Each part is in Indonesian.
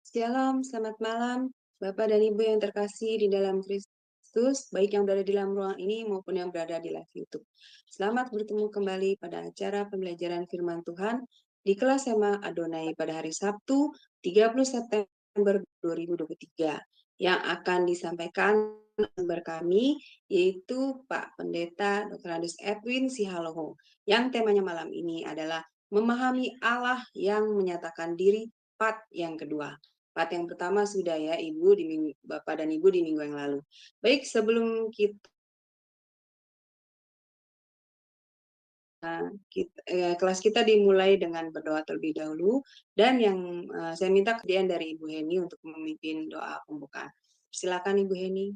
Shalom, selamat malam, Bapak dan Ibu yang terkasih di dalam Kristus, baik yang berada di dalam ruangan ini maupun yang berada di live YouTube. Selamat bertemu kembali pada acara pembelajaran firman Tuhan di kelas Sema Adonai pada hari Sabtu 30 September 2023 yang akan disampaikan sumber kami yaitu Pak Pendeta Dr. Andes Edwin Sihaloho yang temanya malam ini adalah memahami Allah yang menyatakan diri part yang kedua. Part yang pertama sudah ya Ibu Bapak dan Ibu di minggu yang lalu. Baik, sebelum kelas kita dimulai dengan berdoa terlebih dahulu dan yang saya minta kesediaan dari Ibu Heni untuk memimpin doa pembukaan. Silakan Ibu Heni.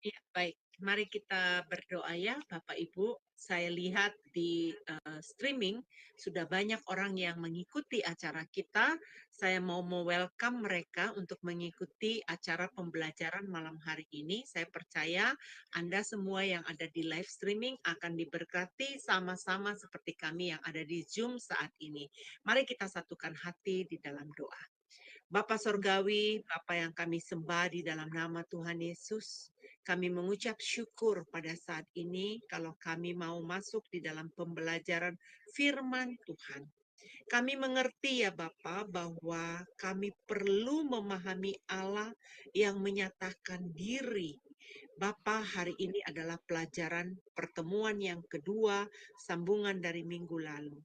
Ya, baik. Mari kita berdoa ya, Bapak Ibu. Saya lihat di streaming sudah banyak orang yang mengikuti acara kita. Saya mau welcome mereka untuk mengikuti acara pembelajaran malam hari ini. Saya percaya Anda semua yang ada di live streaming akan diberkati sama-sama seperti kami yang ada di Zoom saat ini. Mari kita satukan hati di dalam doa. Bapa Sorgawi, Bapa yang kami sembah di dalam nama Tuhan Yesus, kami mengucap syukur pada saat ini kalau kami mau masuk di dalam pembelajaran firman Tuhan. Kami mengerti ya Bapa bahwa kami perlu memahami Allah yang menyatakan diri. Bapa, hari ini adalah pelajaran pertemuan yang kedua, sambungan dari minggu lalu.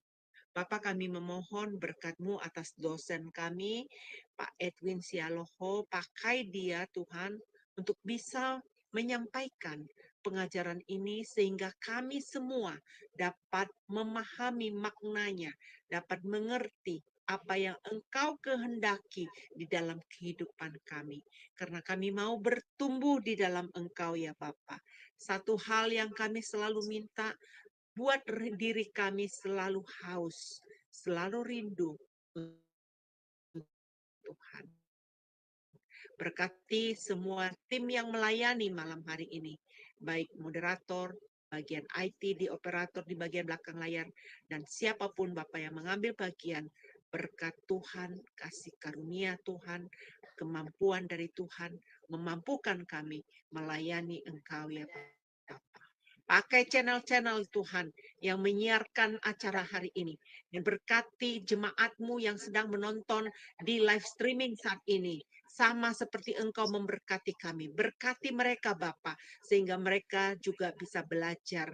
Bapak, kami memohon berkat-Mu atas dosen kami, Pak Edwin Sialoho. Pakai dia Tuhan untuk bisa menyampaikan pengajaran ini sehingga kami semua dapat memahami maknanya, dapat mengerti apa yang Engkau kehendaki di dalam kehidupan kami. Karena kami mau bertumbuh di dalam Engkau ya Bapak. Satu hal yang kami selalu minta, buat diri kami selalu haus, selalu rindu Tuhan. Berkati semua tim yang melayani malam hari ini, baik moderator, bagian IT di operator di bagian belakang layar, dan siapapun Bapak yang mengambil bagian, berkat Tuhan, kasih karunia Tuhan, kemampuan dari Tuhan, memampukan kami melayani Engkau ya Bapak. Pakai channel-channel Tuhan yang menyiarkan acara hari ini. Dan berkati jemaat-Mu yang sedang menonton di live streaming saat ini. Sama seperti Engkau memberkati kami. Berkati mereka Bapa, sehingga mereka juga bisa belajar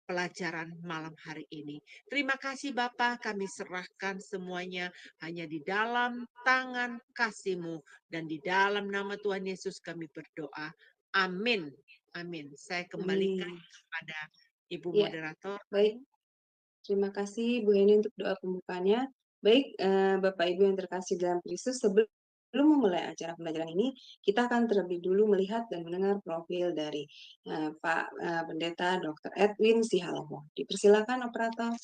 pelajaran malam hari ini. Terima kasih Bapa, kami serahkan semuanya hanya di dalam tangan kasih-Mu. Dan di dalam nama Tuhan Yesus kami berdoa. Amin. Amin. Saya kembalikan kepada Ibu Ya, moderator. baik. Terima kasih Bu Heni untuk doa pembukaannya. Baik, Bapak Ibu yang terkasih dalam Kristus, sebelum memulai acara pembelajaran ini, kita akan terlebih dulu melihat dan mendengar profil dari Pak Pendeta Dr. Edwin Sihaloho. Dipersilakan operator.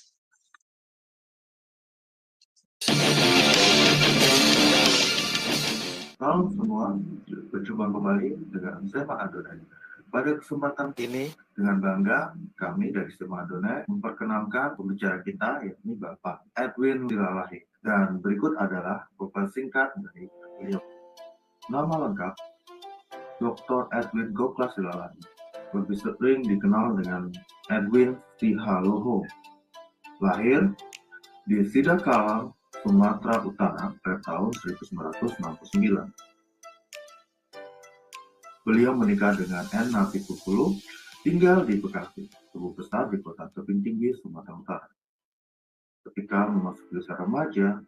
Salam semua, berjumpa kembali dengan Sema Adonai. Pada kesempatan ini, dengan bangga, kami dari Sema Adonai memperkenalkan pembicara kita, yakni Bapak Edwin Silalahi. Dan berikut adalah profil singkat dari beliau. Nama lengkap, Dr. Edwin Goklas Silalahi. Lebih sering dikenal dengan Edwin Sihaloho. Lahir di Sidakalang, Sumatera Utara pada tahun 1969. Beliau menikah dengan N. Nafikukulu, tinggal di Bekasi, tubuh besar di kota tebing tinggi Sumatera Utara. Ketika memasuki usia remaja,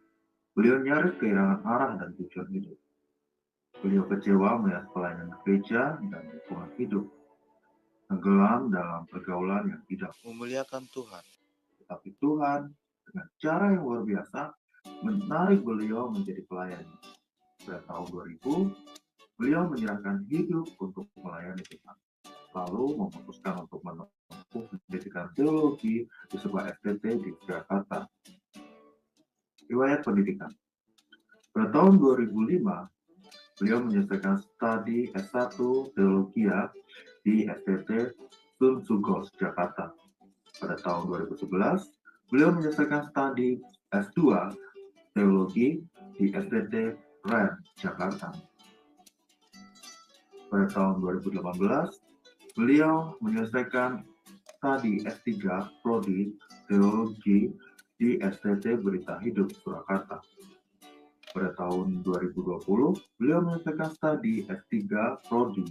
beliau nyaris kehilangan arah dan tujuan hidup. Beliau kecewa melihat pelayanan gereja dan lingkungan hidup, tenggelam dalam pergaulan yang tidak memuliakan Tuhan. Tetapi Tuhan, dengan cara yang luar biasa, menarik beliau menjadi pelayan. Pada tahun 2000, beliau menyerahkan hidup untuk melayani Tuhan, lalu memutuskan untuk menempuh pendidikan teologi di sebuah STT di Jakarta. Riwayat pendidikan. Pada tahun 2005, beliau menyelesaikan studi S1 Teologi di STT Sun Sugos, Jakarta. Pada tahun 2011, beliau menyelesaikan studi S2 Teologi di STT Ren, Jakarta. Pada tahun 2018, beliau menyelesaikan studi S3 Prodi Teologi di STT Berita Hidup Surakarta. Pada tahun 2020, beliau menyelesaikan studi S3 Prodi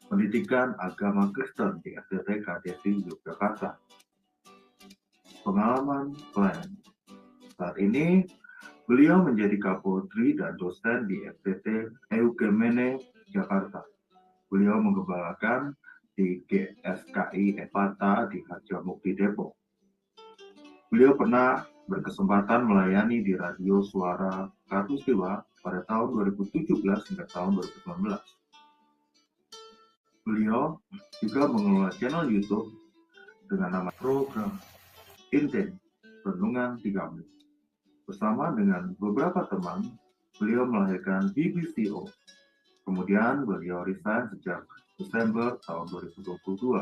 Pendidikan Agama Kristen di STT KDSI Yogyakarta. Pengalaman pelayan. Saat ini, beliau menjadi Kapolri dan dosen di STT Eugene Jakarta. Beliau menggembalakan di GSKI Epata di Harjamukti Depok. Beliau pernah berkesempatan melayani di Radio Suara Katulistiwa pada tahun 2017 hingga tahun 2019. Beliau juga mengelola channel YouTube dengan nama program Inten Renungan 3 Menit. Bersama dengan beberapa teman, beliau melahirkan BBCO. Kemudian beliau resign sejak Desember tahun 2022.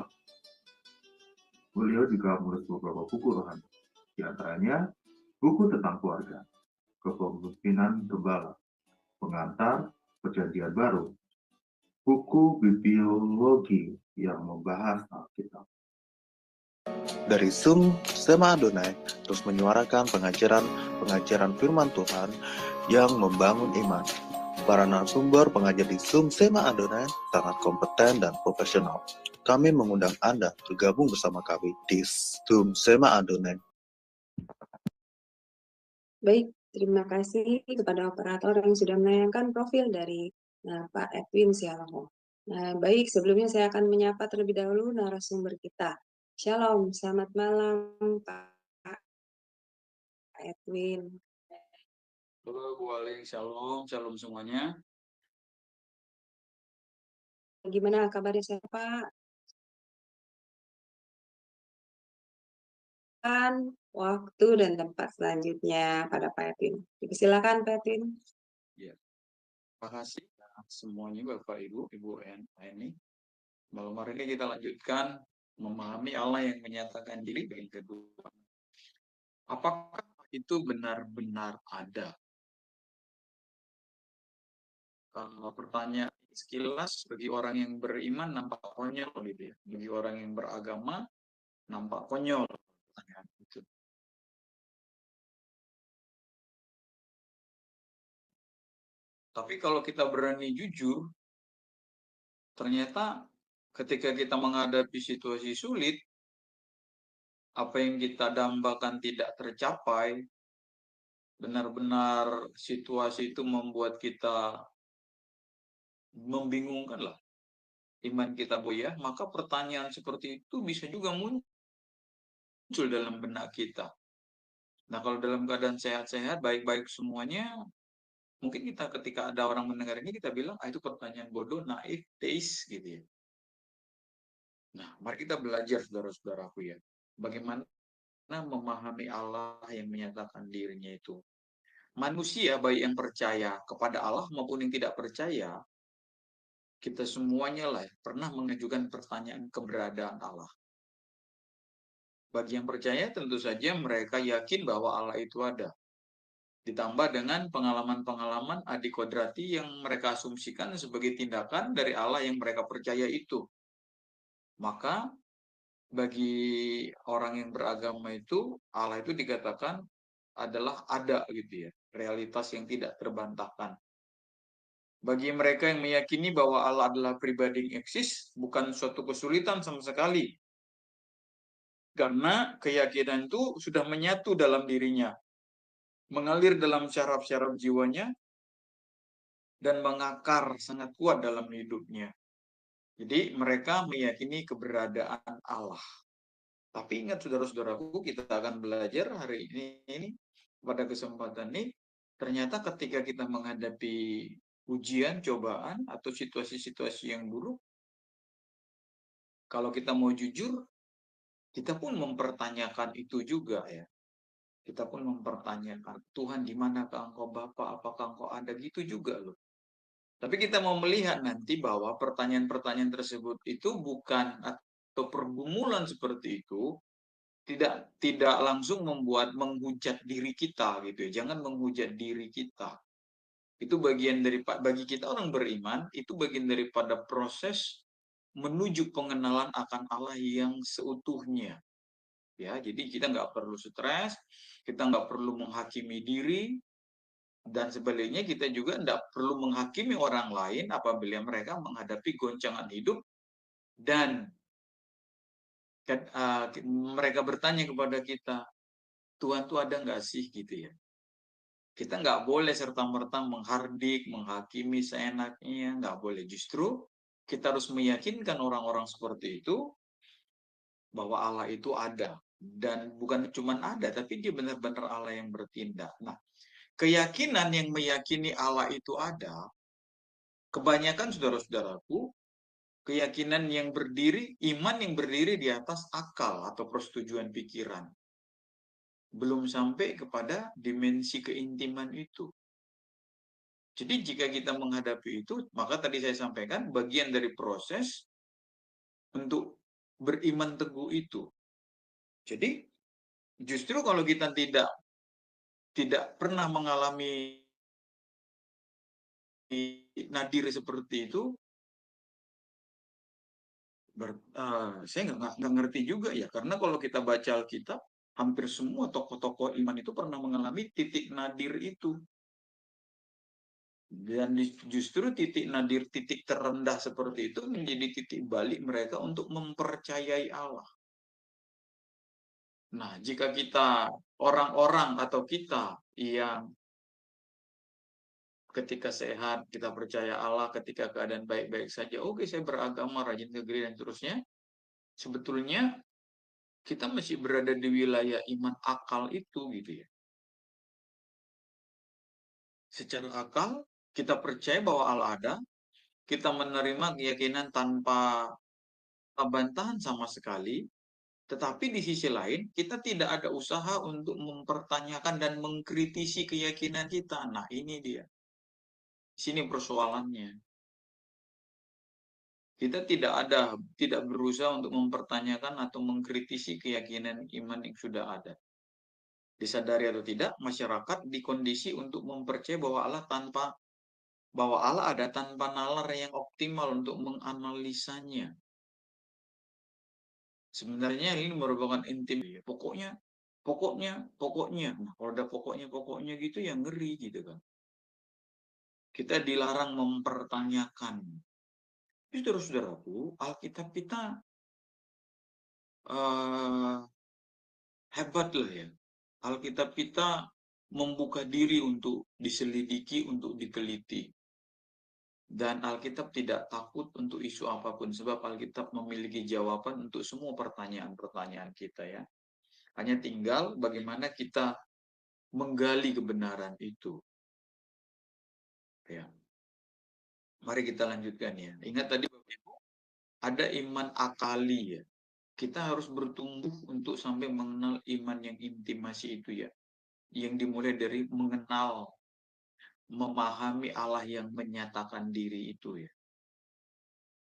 Beliau juga menulis beberapa buku rohani, di antaranya buku tentang keluarga, kepemimpinan gembala, pengantar, perjanjian baru, buku bibliologi yang membahas Alkitab. Dari Zoom Sema Adonai terus menyuarakan pengajaran firman Tuhan yang membangun iman. Para narasumber pengajar di Zoom Sema Adonai sangat kompeten dan profesional. Kami mengundang Anda bergabung bersama kami di Zoom Sema Adonai. Baik, terima kasih kepada operator yang sudah menayangkan profil dari Pak Edwin Sialomo. Baik, sebelumnya saya akan menyapa terlebih dahulu narasumber kita. Shalom, selamat malam Pak Edwin. Halo Bu Aling, shalom semuanya. Gimana kabarnya saya Pak? Waktu dan tempat selanjutnya pada Pak Edwin. Silakan Pak Edwin. Ya, terima kasih semuanya Bapak Ibu ini. Malam hari ini kita lanjutkan memahami Allah yang menyatakan diri yang kedua. Apakah itu benar-benar ada? Kalau pertanyaan sekilas bagi orang yang beriman nampak konyol gitu ya. Bagi orang yang beragama nampak konyol pertanyaan itu. Tapi kalau kita berani jujur, ternyata ketika kita menghadapi situasi sulit, apa yang kita dambakan tidak tercapai, benar-benar situasi itu membuat kita membingungkan lah iman kita goyah, maka pertanyaan seperti itu bisa juga muncul dalam benak kita. Nah, kalau dalam keadaan sehat-sehat, baik-baik semuanya, mungkin kita ketika ada orang mendengar ini, kita bilang, itu pertanyaan bodoh, naif, teis, gitu ya. Nah, mari kita belajar, saudara-saudaraku ya. Bagaimana memahami Allah yang menyatakan dirinya itu. Manusia, baik yang percaya kepada Allah maupun yang tidak percaya, kita semuanya lah pernah mengajukan pertanyaan keberadaan Allah. Bagi yang percaya, tentu saja mereka yakin bahwa Allah itu ada. Ditambah dengan pengalaman-pengalaman adikodrati yang mereka asumsikan sebagai tindakan dari Allah yang mereka percaya itu. Maka, bagi orang yang beragama itu, Allah itu dikatakan adalah ada gitu ya. Realitas yang tidak terbantahkan. Bagi mereka yang meyakini bahwa Allah adalah pribadi yang eksis, bukan suatu kesulitan sama sekali. Karena keyakinan itu sudah menyatu dalam dirinya, mengalir dalam syaraf-syaraf jiwanya, dan mengakar sangat kuat dalam hidupnya. Jadi mereka meyakini keberadaan Allah. Tapi ingat saudara-saudaraku, kita akan belajar hari ini, pada kesempatan ini, ternyata ketika kita menghadapi ujian, cobaan, atau situasi-situasi yang buruk, kalau kita mau jujur, kita pun mempertanyakan itu juga ya. Kita pun mempertanyakan, Tuhan di manakah Engkau Bapa? Apakah Engkau ada? Gitu juga loh. Tapi kita mau melihat nanti bahwa pertanyaan-pertanyaan tersebut itu bukan, atau pergumulan seperti itu tidak langsung menghujat diri kita gitu ya. Jangan menghujat diri kita. Itu bagian dari, bagi kita orang beriman, itu bagian daripada proses menuju pengenalan akan Allah yang seutuhnya. Ya, jadi kita nggak perlu stres, kita nggak perlu menghakimi diri, dan sebaliknya kita juga nggak perlu menghakimi orang lain apabila mereka menghadapi goncangan hidup dan mereka bertanya kepada kita, Tuhan tuh ada nggak sih gitu ya. Kita nggak boleh serta-merta menghardik, menghakimi seenaknya, nggak boleh. Justru kita harus meyakinkan orang-orang seperti itu bahwa Allah itu ada. Dan bukan cuma ada, tapi dia benar-benar Allah yang bertindak. Nah, keyakinan yang meyakini Allah itu ada, kebanyakan saudara-saudaraku, keyakinan yang berdiri, iman yang berdiri di atas akal atau persetujuan pikiran. Belum sampai kepada dimensi keintiman itu. Jadi jika kita menghadapi itu, maka tadi saya sampaikan bagian dari proses untuk beriman teguh itu. Jadi justru kalau kita tidak pernah mengalami nadir seperti itu, saya nggak ngerti juga ya. Karena kalau kita baca Alkitab, hampir semua tokoh-tokoh iman itu pernah mengalami titik nadir itu. Dan justru titik nadir, titik terendah seperti itu menjadi titik balik mereka untuk mempercayai Allah. Nah, jika kita orang-orang atau kita yang ketika sehat, kita percaya Allah, ketika keadaan baik-baik saja, oke, saya beragama, rajin ke gereja, dan seterusnya, sebetulnya kita masih berada di wilayah iman akal itu, gitu ya. Secara akal, kita percaya bahwa Allah ada, kita menerima keyakinan tanpa bantahan sama sekali, tetapi di sisi lain, kita tidak ada usaha untuk mempertanyakan dan mengkritisi keyakinan kita. Nah, ini dia. Sini persoalannya. Kita tidak berusaha untuk mempertanyakan atau mengkritisi keyakinan iman yang sudah ada. Disadari atau tidak, masyarakat dikondisi untuk mempercayai bahwa Allah ada tanpa nalar yang optimal untuk menganalisanya. Sebenarnya ini merupakan intim. Pokoknya. Nah, kalau ada pokoknya gitu ya ngeri gitu kan. Kita dilarang mempertanyakan. Saudara-saudaraku, Alkitab kita hebat lah ya. Alkitab kita membuka diri untuk diselidiki, untuk diteliti. Dan Alkitab tidak takut untuk isu apapun, sebab Alkitab memiliki jawaban untuk semua pertanyaan-pertanyaan kita ya. Hanya tinggal bagaimana kita menggali kebenaran itu. Ya. Mari kita lanjutkan ya. Ingat tadi Bapak Ibu, ada iman akali ya. Kita harus bertumbuh untuk sampai mengenal iman yang intimasi itu ya. Yang dimulai dari mengenal, memahami Allah yang menyatakan diri itu ya.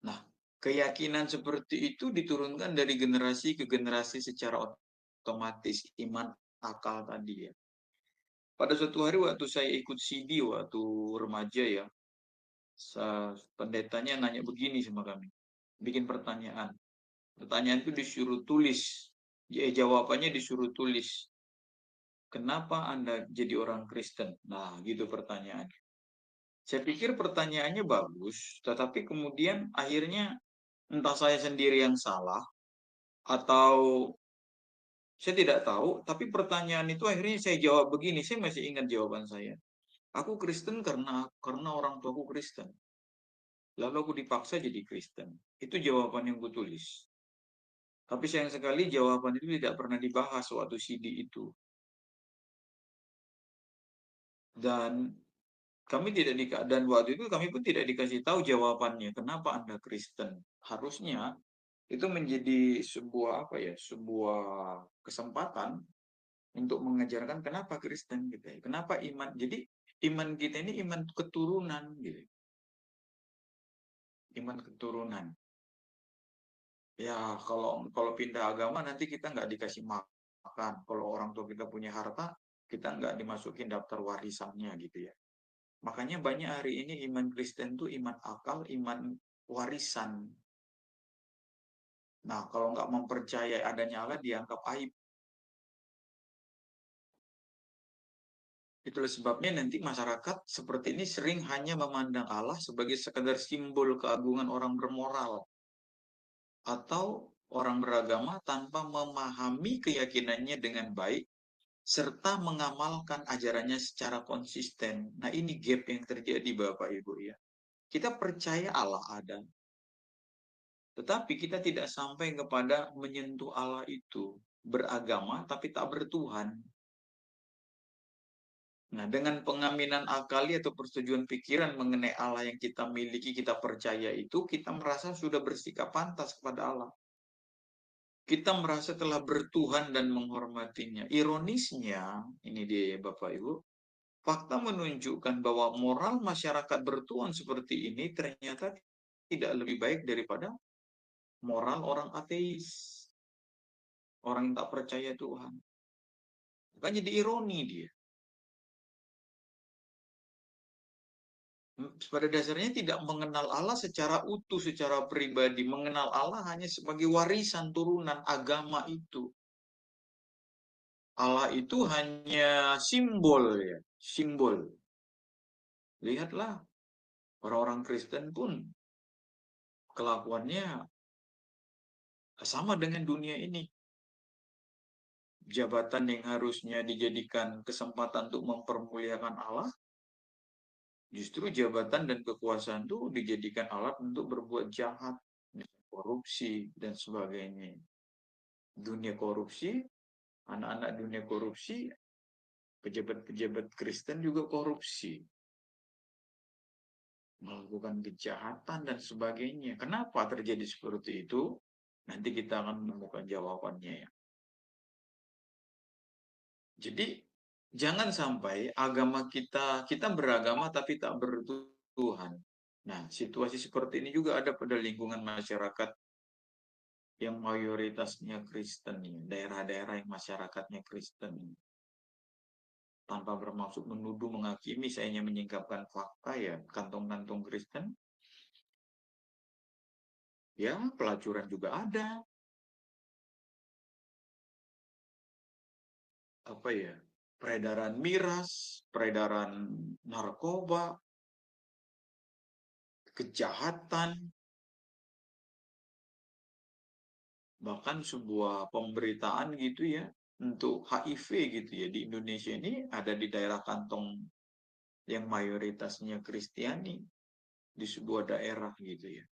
Nah, keyakinan seperti itu diturunkan dari generasi ke generasi secara otomatis, iman akal tadi ya. Pada suatu hari waktu saya ikut CD waktu remaja ya, pendetanya nanya begini sama kami, bikin pertanyaan. Pertanyaan itu disuruh tulis, jawabannya disuruh tulis. Kenapa Anda jadi orang Kristen? Nah, gitu pertanyaannya. Saya pikir pertanyaannya bagus, tetapi kemudian akhirnya entah saya sendiri yang salah, atau saya tidak tahu, tapi pertanyaan itu akhirnya saya jawab begini, saya masih ingat jawaban saya. Aku Kristen karena orang tuaku Kristen. Lalu aku dipaksa jadi Kristen. Itu jawaban yang kutulis. Tapi sayang sekali jawaban itu tidak pernah dibahas waktu CD itu. Dan waktu itu kami pun tidak dikasih tahu jawabannya. Kenapa Anda Kristen? Harusnya itu menjadi sebuah sebuah kesempatan untuk mengajarkan kenapa Kristen gitu ya. Kenapa iman? Jadi iman kita ini iman keturunan gitu. Iman keturunan. Ya kalau pindah agama nanti kita nggak dikasih makan. Kalau orang tua kita punya harta, kita nggak dimasukin daftar warisannya gitu ya. Makanya banyak hari ini iman Kristen itu iman akal, iman warisan. Nah, kalau nggak mempercayai adanya Allah dianggap aib. Itulah sebabnya nanti masyarakat seperti ini sering hanya memandang Allah sebagai sekadar simbol keagungan orang bermoral atau orang beragama tanpa memahami keyakinannya dengan baik serta mengamalkan ajarannya secara konsisten. Nah, ini gap yang terjadi Bapak Ibu ya. Kita percaya Allah ada, tetapi kita tidak sampai kepada menyentuh Allah itu, beragama tapi tak bertuhan. Nah, dengan pengaminan akali atau persetujuan pikiran mengenai Allah yang kita miliki, kita percaya itu, kita merasa sudah bersikap pantas kepada Allah. Kita merasa telah bertuhan dan menghormatinya. Ironisnya, ini dia ya Bapak Ibu, fakta menunjukkan bahwa moral masyarakat bertuhan seperti ini ternyata tidak lebih baik daripada moral orang ateis, orang yang tak percaya Tuhan. Bukan jadi ironi dia. Pada dasarnya tidak mengenal Allah secara utuh, secara pribadi. Mengenal Allah hanya sebagai warisan turunan agama itu. Allah itu hanya simbol ya, simbol. Lihatlah, orang-orang Kristen pun kelakuannya sama dengan dunia ini. Jabatan yang harusnya dijadikan kesempatan untuk mempermuliakan Allah, justru jabatan dan kekuasaan itu dijadikan alat untuk berbuat jahat, korupsi, dan sebagainya. Dunia korupsi, anak-anak dunia korupsi, pejabat-pejabat Kristen juga korupsi, melakukan kejahatan dan sebagainya. Kenapa terjadi seperti itu? Nanti kita akan menemukan jawabannya ya. Jadi jangan sampai agama kita beragama tapi tak bertuhan. Nah, situasi seperti ini juga ada pada lingkungan masyarakat yang mayoritasnya Kristen, daerah-daerah yang masyarakatnya Kristen. Tanpa bermaksud menuduh, menghakimi, saya hanya menyingkapkan fakta ya, kantong-kantong Kristen. Ya, pelacuran juga ada. Apa ya? Peredaran miras, peredaran narkoba, kejahatan, bahkan sebuah pemberitaan gitu ya untuk HIV gitu ya di Indonesia ini ada di daerah kantong yang mayoritasnya Kristiani di sebuah daerah gitu ya.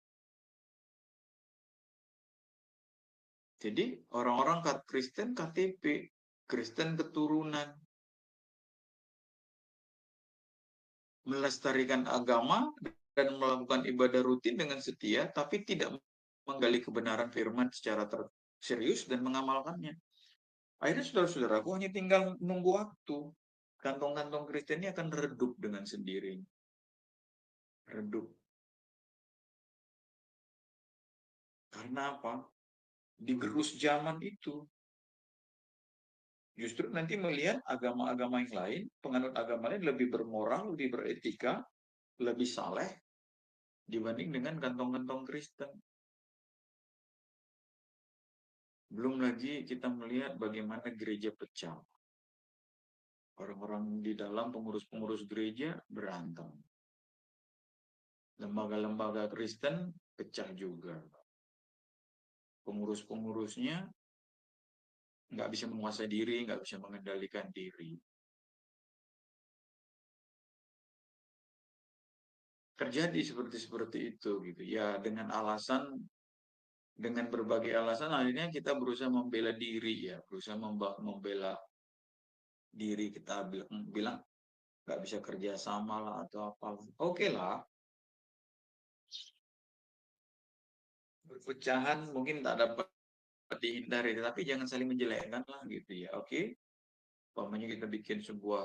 Jadi orang-orang Kristen KTP, Kristen keturunan, melestarikan agama dan melakukan ibadah rutin dengan setia, tapi tidak menggali kebenaran firman secara serius dan mengamalkannya. Akhirnya saudara-saudaraku hanya tinggal menunggu waktu. Kantong-kantong Kristen ini akan redup dengan sendirinya. Redup. Karena apa? Digerus zaman itu. Justru nanti melihat agama-agama yang lain, penganut agama lain lebih bermoral, lebih beretika, lebih saleh dibanding dengan kantong-kantong Kristen. Belum lagi kita melihat bagaimana gereja pecah. Orang-orang di dalam pengurus-pengurus gereja berantem. Lembaga-lembaga Kristen pecah juga. Pengurus-pengurusnya nggak bisa menguasai diri, nggak bisa mengendalikan diri. Terjadi seperti itu gitu. Ya dengan berbagai alasan akhirnya kita berusaha membela diri ya, berusaha membela diri, kita bilang nggak bisa kerja sama lah atau apa. Oke lah, perpecahan mungkin tak dapat dihindari, tapi jangan saling menjelekkan lah gitu ya. Oke, umpamanya kita bikin sebuah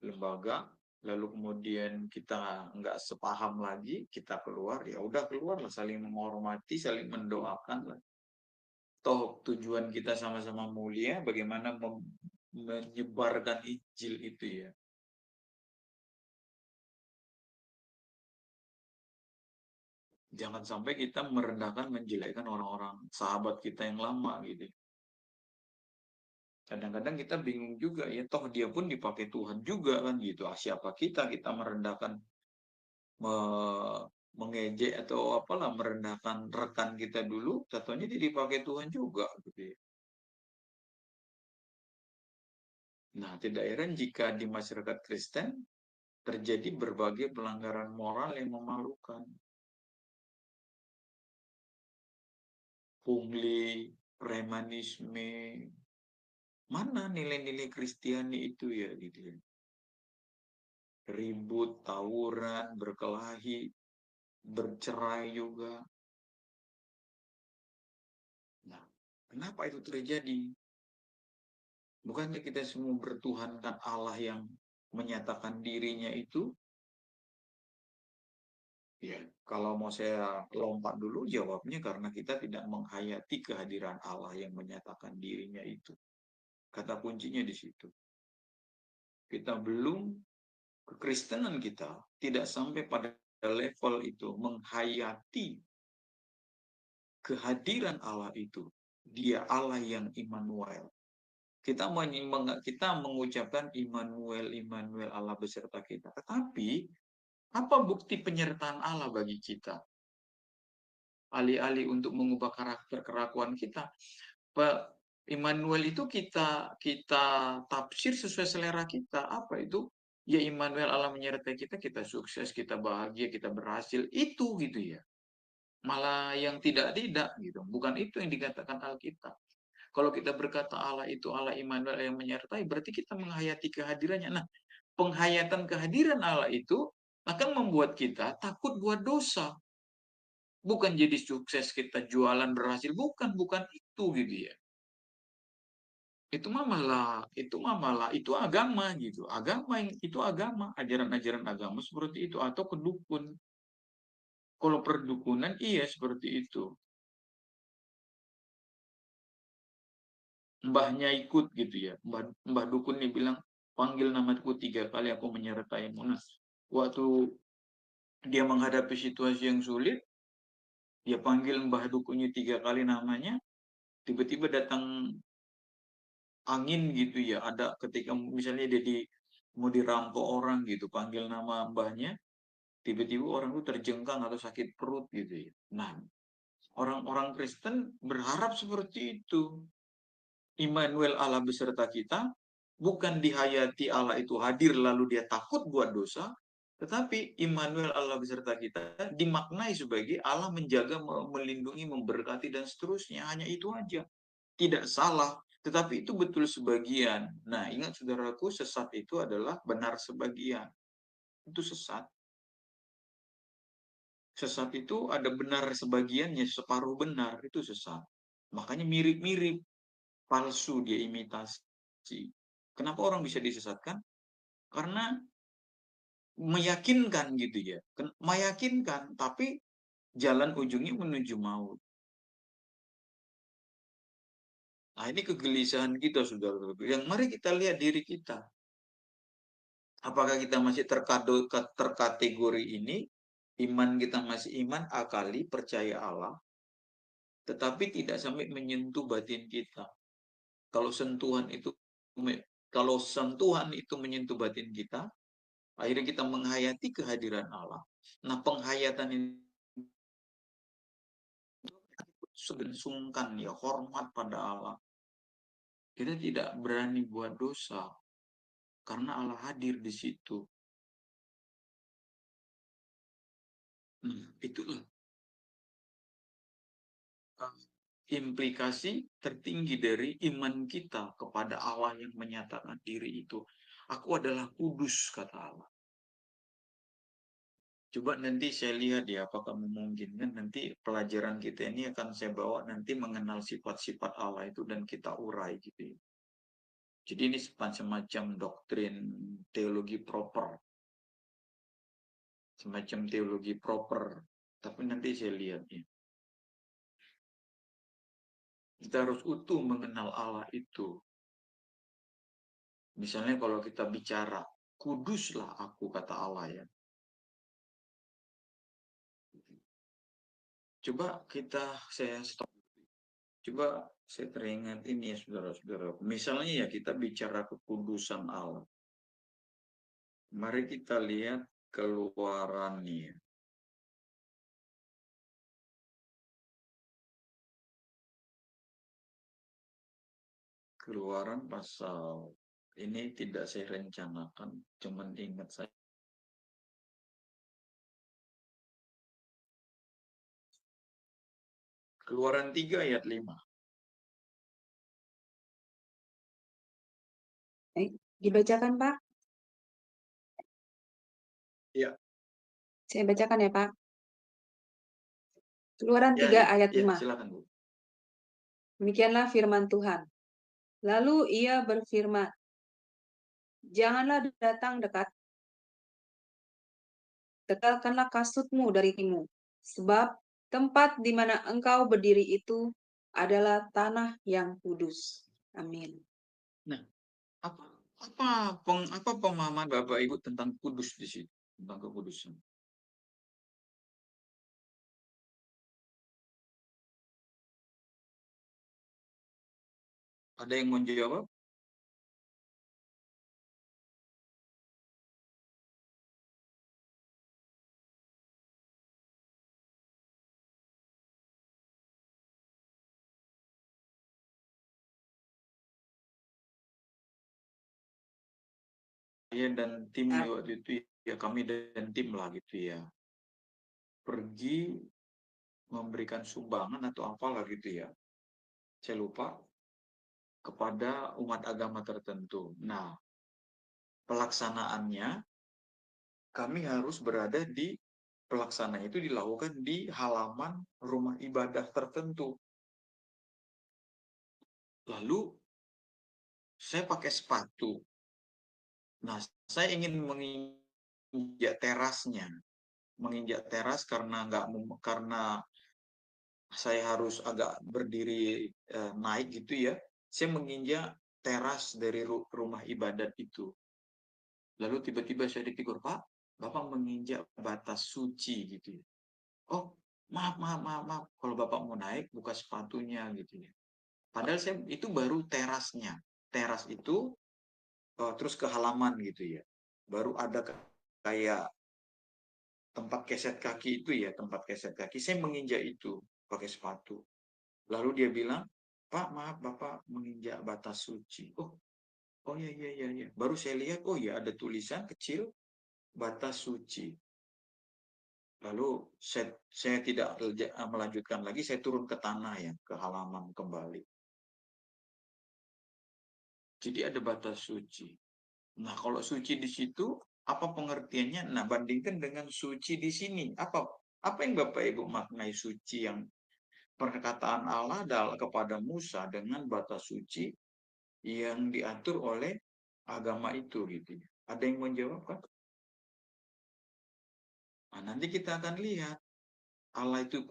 lembaga, lalu kemudian kita nggak sepaham lagi, kita keluar, ya udah keluar lah, saling menghormati, saling mendoakan lah. Toh tujuan kita sama-sama mulia, bagaimana menyebarkan Injil itu ya. Jangan sampai kita merendahkan, menjelekkan orang-orang sahabat kita yang lama gitu. Kadang-kadang kita bingung juga ya, toh dia pun dipakai Tuhan juga kan gitu. Siapa kita merendahkan, mengejek atau apalah, merendahkan rekan kita dulu, tentunya dia dipakai Tuhan juga gitu ya. Nah, tidak heran jika di masyarakat Kristen terjadi berbagai pelanggaran moral yang memalukan. Pungli, premanisme, mana nilai-nilai Kristiani itu ya gitu ya. Ribut, tawuran, berkelahi, bercerai juga. Nah, kenapa itu terjadi? Bukankah kita semua bertuhankan Allah yang menyatakan dirinya itu? Ya, kalau mau saya lompat dulu, jawabnya karena kita tidak menghayati kehadiran Allah yang menyatakan dirinya itu. Kata kuncinya di situ. Kita belum, kekristenan kita tidak sampai pada level itu menghayati kehadiran Allah itu. Dia Allah yang Immanuel. Kita mengucapkan Immanuel, Immanuel, Allah beserta kita. Tetapi apa bukti penyertaan Allah bagi kita? Alih-alih untuk mengubah karakter kerakuan kita, Immanuel itu kita tafsir sesuai selera kita. Apa itu? Ya Immanuel, Allah menyertai kita, kita sukses, kita bahagia, kita berhasil. Itu gitu ya. Malah yang tidak-tidak gitu. Bukan itu yang dikatakan Alkitab. Kalau kita berkata Allah itu Allah Immanuel yang menyertai, berarti kita menghayati kehadirannya. Nah, penghayatan kehadiran Allah itu akan membuat kita takut buat dosa. Bukan jadi sukses kita jualan berhasil, bukan itu gitu ya. Itu agama gitu. Itu agama, ajaran-ajaran agama seperti itu atau kedukun. Kalau perdukunan iya seperti itu. Mbahnya ikut gitu ya. Mbah dukun nih bilang, panggil namaku 3 kali aku menyertaimu. Nah, waktu dia menghadapi situasi yang sulit, dia panggil mbah dukunnya 3 kali namanya, tiba-tiba datang angin gitu ya. Ada ketika misalnya dia mau dirampok orang gitu, panggil nama mbahnya, tiba-tiba orang itu terjengkang atau sakit perut gitu ya. Nah, orang-orang Kristen berharap seperti itu. Immanuel, Allah beserta kita, bukan dihayati Allah itu hadir lalu dia takut buat dosa, tetapi Immanuel, Allah beserta kita dimaknai sebagai Allah menjaga, melindungi, memberkati dan seterusnya. Hanya itu aja. Tidak salah, tetapi itu betul sebagian. Nah, ingat saudaraku, sesat itu adalah benar sebagian. Itu sesat. Sesat itu ada benar sebagiannya, separuh benar, itu sesat. Makanya mirip-mirip, palsu, dia imitasi. Kenapa orang bisa disesatkan? Karena meyakinkan gitu ya. Meyakinkan, tapi jalan ujungnya menuju maut. Nah, ini kegelisahan kita, saudara. Yang mari kita lihat diri kita. Apakah kita masih terkategori ini? Iman kita masih iman, akali, percaya Allah, tetapi tidak sampai menyentuh batin kita. Kalau sentuhan itu menyentuh batin kita, akhirnya kita menghayati kehadiran Allah. Nah, penghayatan ini sungkan ya, hormat pada Allah. Kita tidak berani buat dosa karena Allah hadir di situ. Itulah implikasi tertinggi dari iman kita kepada Allah yang menyatakan diri itu. Aku adalah kudus, kata Allah. Coba nanti saya lihat ya, apakah memungkinkan nanti pelajaran kita ini akan saya bawa nanti mengenal sifat-sifat Allah itu dan kita urai gitu ya. Jadi ini semacam doktrin teologi proper. Semacam teologi proper. Tapi nanti saya lihat ya. Kita harus utuh mengenal Allah itu. Misalnya kalau kita bicara, kuduslah aku, kata Allah ya. Coba saya stop. Coba saya teringat ini ya saudara-saudara. Misalnya ya kita bicara kekudusan Allah. Mari kita lihat keluarannya. Keluaran pasal ini tidak saya rencanakan, cuman ingat saya. Keluaran 3 ayat 5. Dibacakan, Pak? Ya. Saya bacakan ya, Pak. Keluaran Ya, 3 ya, ayat ya, 5. silakan, Bu. Demikianlah firman Tuhan. Lalu ia berfirman, janganlah datang dekat, tegalkanlah kasutmu darimu, sebab tempat di mana engkau berdiri itu adalah tanah yang kudus. Amin. Nah, apa pemahaman Bapak Ibu tentang kudus di situ, tentang kekudusan? Ada yang mau jawab? Saya dan tim waktu itu ya, kami dan tim lah gitu ya, pergi memberikan sumbangan atau apalah gitu ya, saya lupa, kepada umat agama tertentu. Nah, pelaksanaannya kami harus berada di pelaksanaan itu dilakukan di halaman rumah ibadah tertentu. Lalu saya pakai sepatu. Nah, saya ingin menginjak terasnya, menginjak teras karena saya harus agak berdiri naik gitu ya. Saya menginjak teras dari rumah ibadat itu. Lalu tiba-tiba saya ditegur, Pak, Bapak menginjak batas suci gitu ya. Oh, maaf. Kalau Bapak mau naik, buka sepatunya gitu ya. Padahal saya itu baru terasnya. Teras itu terus ke halaman gitu ya. Baru ada kayak tempat keset kaki itu ya, tempat keset kaki. Saya menginjak itu pakai sepatu. Lalu dia bilang, Pak, maaf Bapak menginjak batas suci. Oh iya. Baru saya lihat, oh ya ada tulisan kecil batas suci. Lalu saya tidak melanjutkan lagi, saya turun ke tanah ya, ke halaman kembali. Jadi ada batas suci. Nah, kalau suci di situ, apa pengertiannya? Nah, bandingkan dengan suci di sini. Apa yang Bapak Ibu maknai suci yang perkataan Allah adalah kepada Musa dengan batas suci yang diatur oleh agama itu gitu. Ada yang mau jawab kan? Nah, nanti kita akan lihat Allah itu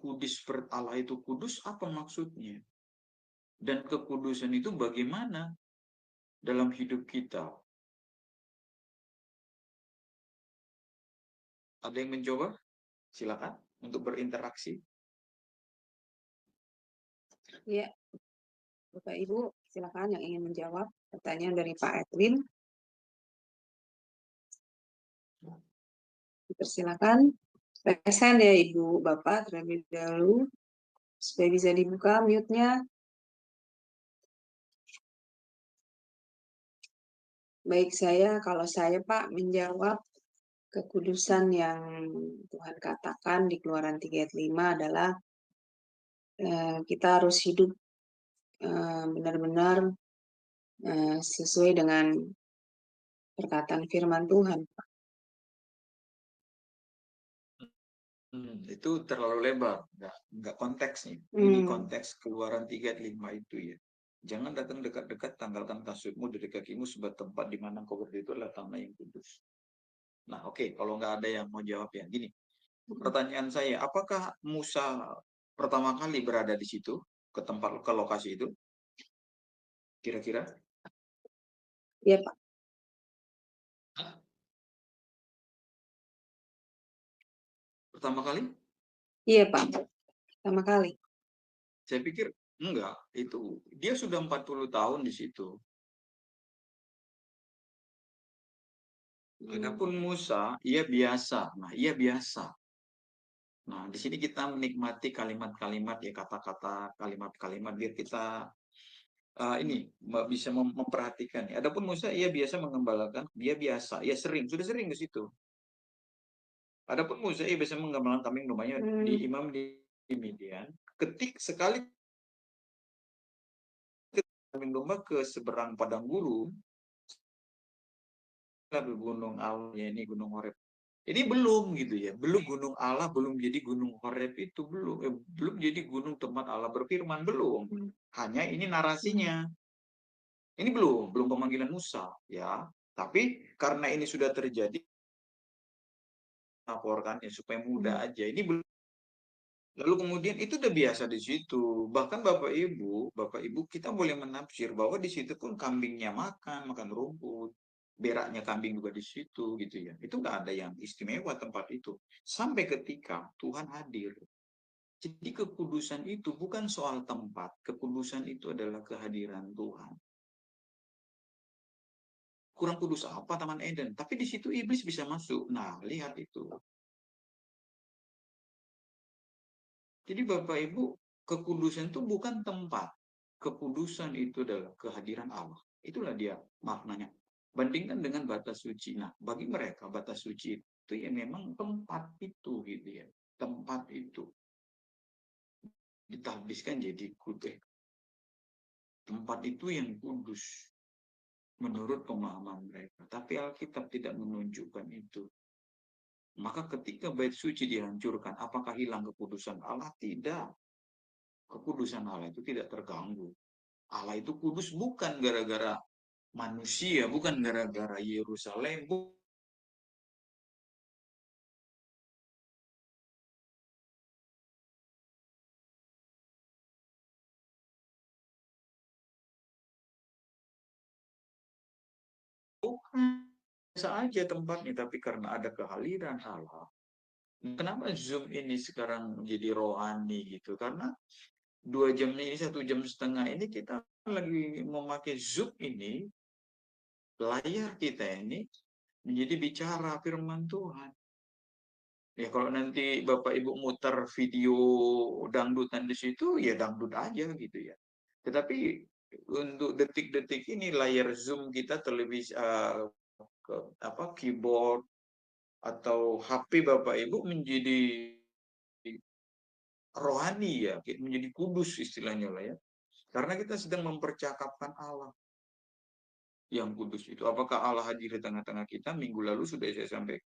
kudus apa maksudnya? Dan kekudusan itu bagaimana dalam hidup kita? Ada yang mencoba? Silakan untuk berinteraksi. Ya, Bapak Ibu, silakan yang ingin menjawab pertanyaan dari Pak Edwin. Dipersilakan. Present ya Ibu Bapak terlebih dahulu supaya bisa dibuka mute-nya. Baik kalau saya Pak menjawab kekudusan yang Tuhan katakan di Keluaran 3 ayat 5 adalah kita harus hidup benar-benar sesuai dengan perkataan firman Tuhan. Itu terlalu lebar, nggak konteksnya. Ini konteks Keluaran 3 ayat 5 itu ya. Jangan datang dekat-dekat, tanggalkan kasutmu dari kakimu, sebab tempat di mana kau berdiri itu adalah tanah yang kudus. Nah, oke, kalau nggak ada yang mau jawab ya, gini. Pertanyaan saya, apakah Musa pertama kali berada di situ, ke lokasi itu? Kira-kira? Iya, Pak. Pertama kali? Iya, Pak. pertama kali? Saya pikir enggak, itu dia sudah 40 tahun di situ. Adapun Musa, ia biasa. Nah, ia biasa. Nah, di sini kita menikmati kalimat-kalimat ya, kata-kata, kalimat-kalimat biar kita ini bisa memperhatikan. Ya. Adapun Musa, ia biasa mengembalakan, dia biasa, ia sering, sudah sering ke situ. Adapun Musa, ia biasa mengembalakan kambing domanya di imam di Midian. Sekali kambing domba ke seberang padang gurun, ke gunung Allah, ya ini gunung Horeb. Ini belum gitu ya, belum gunung Allah, belum jadi gunung Horeb itu belum jadi gunung tempat Allah berfirman, belum. Hanya ini narasinya. Ini belum pemanggilan Musa ya. Tapi karena ini sudah terjadi, laporkannya supaya mudah aja. Ini belum. Lalu kemudian itu udah biasa di situ. Bahkan Bapak Ibu kita boleh menafsir bahwa di situ pun kambingnya makan rumput, beraknya kambing juga di situ gitu ya. Itu nggak ada yang istimewa tempat itu. Sampai ketika Tuhan hadir. Jadi kekudusan itu bukan soal tempat, kekudusan itu adalah kehadiran Tuhan. Kurang kudus apa Taman Eden? Tapi di situ iblis bisa masuk. Nah, lihat itu. Jadi Bapak Ibu, kekudusan itu bukan tempat. Kekudusan itu adalah kehadiran Allah. Itulah dia maknanya. Bandingkan dengan batas suci. Nah, bagi mereka batas suci itu ya memang tempat itu gitu ya. Tempat itu ditabiskan jadi kudus. Tempat itu yang kudus menurut pemahaman mereka. Tapi Alkitab tidak menunjukkan itu. Maka ketika bait suci dihancurkan, apakah hilang kekudusan Allah? Tidak. Kekudusan Allah itu tidak terganggu. Allah itu kudus bukan gara-gara manusia, bukan gara-gara Yerusalem, bukan saja tempatnya, tapi karena ada kehadiran Allah. Kenapa Zoom ini sekarang jadi rohani gitu? Karena 2 jam ini, 1,5 jam ini kita lagi memakai Zoom ini, layar kita ini menjadi bicara firman Tuhan. Ya kalau nanti Bapak Ibu muter video dangdutan di situ, ya dangdut aja gitu ya. Tetapi untuk detik-detik ini layar Zoom kita, televisi, keyboard atau HP Bapak Ibu menjadi rohani ya, menjadi kudus istilahnya lah ya. Karena kita sedang mempercakapkan Allah yang kudus itu. Apakah Allah hadir di tengah-tengah kita? Minggu lalu sudah saya sampaikan.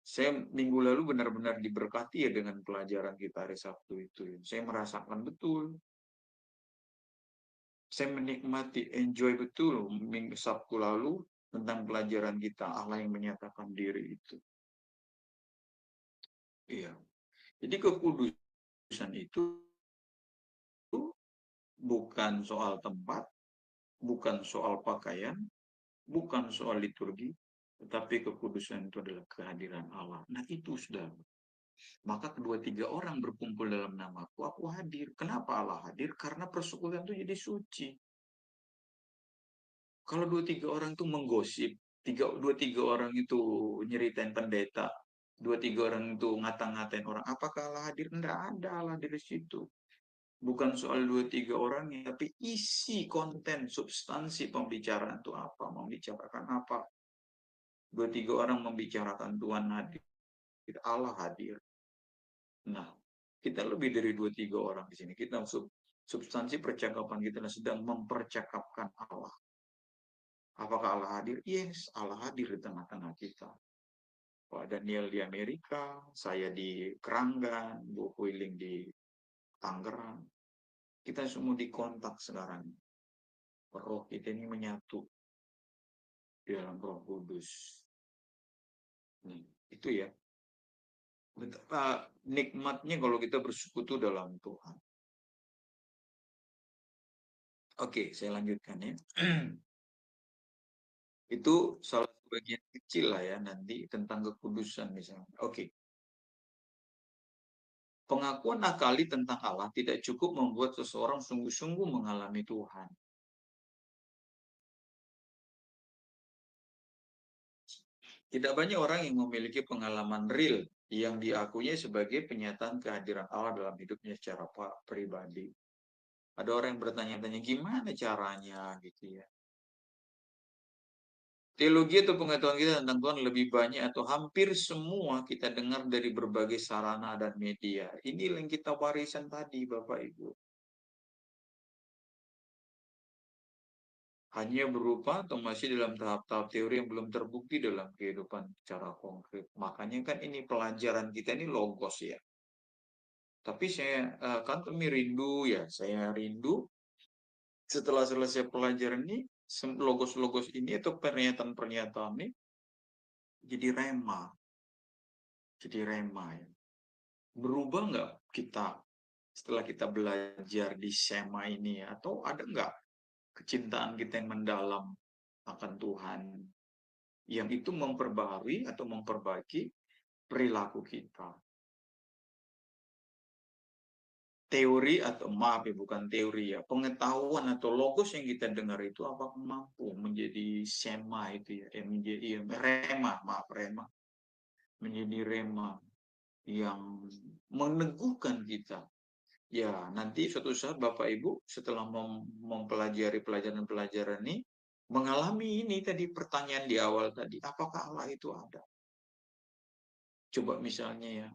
Saya minggu lalu benar-benar diberkati ya dengan pelajaran kita hari Sabtu itu. Saya merasakan betul. Saya menikmati, enjoy betul minggu Sabtu lalu tentang pelajaran kita Allah yang menyatakan diri itu. Iya. Jadi kekudusan itu bukan soal tempat, bukan soal pakaian, bukan soal liturgi, tetapi kekudusan itu adalah kehadiran Allah. Nah itu sudah. Maka kedua tiga orang berkumpul dalam namaku, aku hadir. Kenapa Allah hadir? Karena persekutuan itu jadi suci. Kalau 2-3 orang itu menggosip, 2-3 orang itu nyeritain pendeta, 2-3 orang itu ngata-ngatain orang, apakah Allah hadir? Tidak ada Allah di situ. Bukan soal 2-3 orang, tapi isi konten, substansi pembicaraan itu apa, membicarakan apa. 2-3 orang membicarakan Tuhan hadir, Allah hadir. Nah, kita lebih dari 2-3 orang di sini. Kita substansi percakapan kita sedang mempercakapkan Allah. Apakah Allah hadir? Yes, Allah hadir di tengah-tengah kita. Pak Daniel di Amerika, saya di Keranggan, Bu Huiling di Tangerang. Kita semua dikontak sekarang. Roh kita ini menyatu di dalam Roh Kudus. Itu ya. Betapa nikmatnya kalau kita bersekutu dalam Tuhan. Oke, saya lanjutkan ya. Itu salah satu bagian kecil lah ya nanti tentang kekudusan misalnya. Oke. Pengakuan akali tentang Allah tidak cukup membuat seseorang sungguh-sungguh mengalami Tuhan. Tidak banyak orang yang memiliki pengalaman real yang diakuinya sebagai penyataan kehadiran Allah dalam hidupnya secara pribadi. Ada orang yang bertanya-tanya gimana caranya gitu ya. Teologi atau pengetahuan kita tentang Tuhan lebih banyak atau hampir semua kita dengar dari berbagai sarana dan media. Ini yang kita warisan tadi, Bapak Ibu. Hanya berupa atau masih dalam tahap-tahap teori yang belum terbukti dalam kehidupan secara konkret. Makanya kan ini pelajaran kita ini logos ya. Tapi saya kan kami rindu ya, saya rindu setelah selesai pelajaran ini, logos-logos ini atau pernyataan-pernyataan ini jadi rema. Jadi rema ya. Berubah nggak kita setelah kita belajar di SEMA ini ya? Atau ada nggak kecintaan kita yang mendalam akan Tuhan yang itu memperbaharui atau memperbaiki perilaku kita? Teori atau maaf ya, bukan teori ya, pengetahuan atau logos yang kita dengar itu apakah mampu menjadi SEMA itu ya, menjadi ya, rema, maaf rema, menjadi rema yang meneguhkan kita. Ya, nanti suatu saat Bapak Ibu setelah mempelajari pelajaran-pelajaran ini, mengalami ini tadi pertanyaan di awal tadi, apakah Allah itu ada? Coba misalnya ya,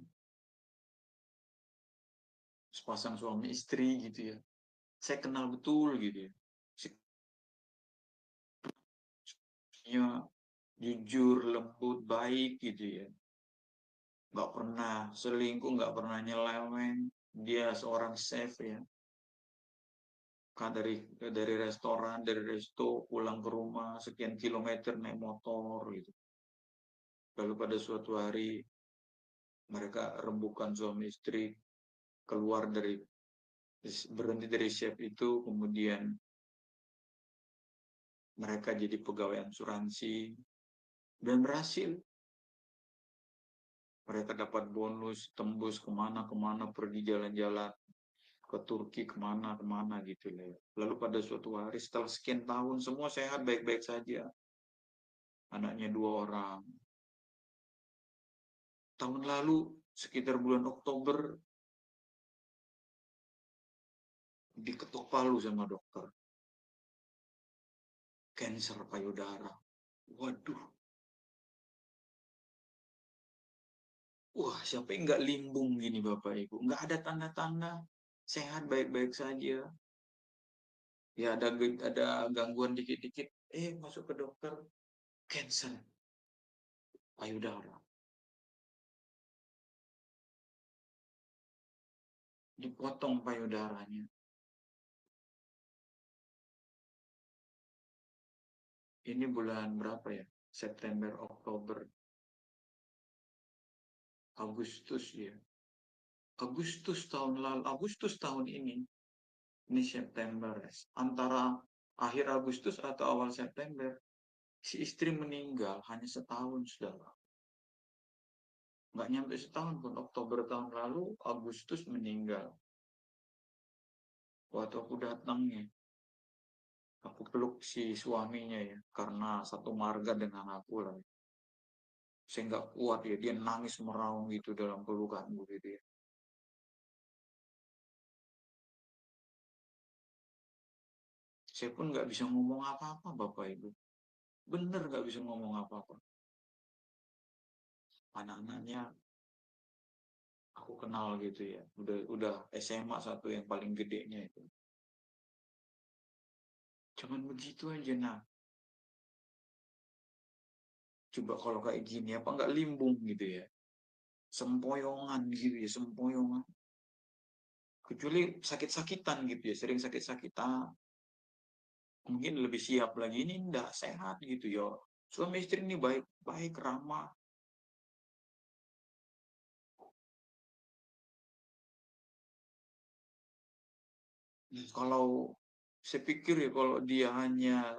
sepasang suami istri gitu ya, saya kenal betul gitu ya, ya jujur, lembut, baik gitu ya, nggak pernah selingkuh, nggak pernah nyeleweng, dia seorang chef ya, kan dari restoran, dari resto pulang ke rumah sekian kilometer naik motor gitu. Lalu pada suatu hari mereka rembukan suami istri keluar dari berhenti dari chef itu, kemudian mereka jadi pegawai asuransi dan berhasil. Mereka dapat bonus, tembus kemana-kemana, pergi jalan-jalan ke Turki, kemana-kemana gitu ya. Lalu pada suatu hari setelah sekian tahun semua sehat, baik-baik saja. Anaknya 2 orang. Tahun lalu sekitar bulan Oktober diketuk palu sama dokter. Kanker payudara. Waduh. Wah, siapa yang nggak limbung gini Bapak Ibu? Nggak ada tanda-tanda. Sehat baik-baik saja. Ya ada gangguan dikit-dikit. Masuk ke dokter. Kanker payudara. Dipotong payudaranya. Ini bulan berapa ya? September, Oktober, Agustus ya. Agustus tahun ini September. Antara akhir Agustus atau awal September, si istri meninggal hanya setahun sudah. Nggak nyampe setahun pun, Oktober tahun lalu, Agustus meninggal. Waktu aku datangnya, aku peluk si suaminya ya, karena satu marga dengan aku lah. Saya nggak kuat ya, dia nangis meraung gitu dalam pelukanku gitu ya. Saya pun nggak bisa ngomong apa-apa, Bapak Ibu. Bener nggak bisa ngomong apa-apa. Anak-anaknya aku kenal gitu ya. Udah SMA satu yang paling gedenya itu. Cuman begitu aja nah. Coba kalau kayak gini apa nggak limbung gitu ya. Sempoyongan gitu ya, sempoyongan. Kecuali sakit-sakitan gitu ya, sering sakit-sakitan. Mungkin lebih siap lagi, ini enggak sehat gitu ya. Suami istri ini baik-baik, ramah. Kalau saya pikir ya kalau dia hanya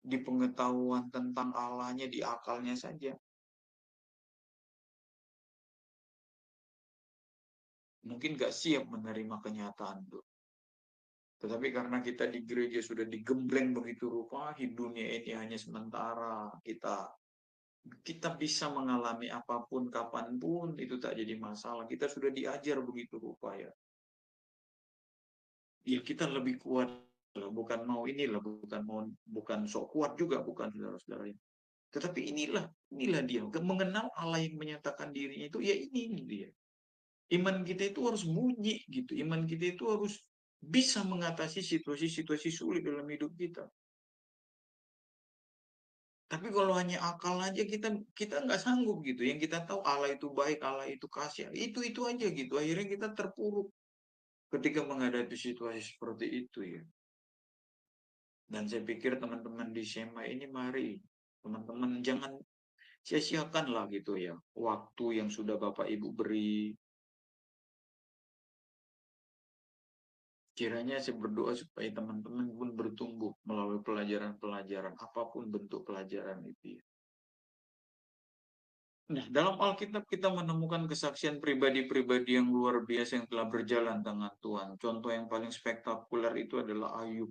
di pengetahuan tentang Allahnya, di akalnya saja, mungkin nggak siap menerima kenyataan itu. Tetapi karena kita di gereja sudah digembleng begitu rupa, dunia ini hanya sementara, kita bisa mengalami apapun, kapanpun, itu tak jadi masalah. Kita sudah diajar begitu rupa ya. Ya kita lebih kuat, bukan mau inilah, bukan sok kuat juga, bukan saudara-saudara. Tetapi inilah dia, mengenal Allah yang menyatakan dirinya itu, ya ini dia. Iman kita itu harus bunyi gitu, iman kita itu harus bisa mengatasi situasi-situasi sulit dalam hidup kita. Tapi kalau hanya akal aja kita nggak sanggup gitu. Yang kita tahu Allah itu baik, Allah itu kasih, itu aja gitu. Akhirnya kita terpuruk ketika menghadapi situasi seperti itu ya. Dan saya pikir teman-teman di SEMA ini mari teman-teman jangan sia-siakan lah gitu ya waktu yang sudah Bapak Ibu beri. Kiranya saya berdoa supaya teman-teman pun bertumbuh melalui pelajaran-pelajaran, apapun bentuk pelajaran itu. Nah, dalam Alkitab kita menemukan kesaksian pribadi-pribadi yang luar biasa yang telah berjalan dengan Tuhan. Contoh yang paling spektakuler itu adalah Ayub.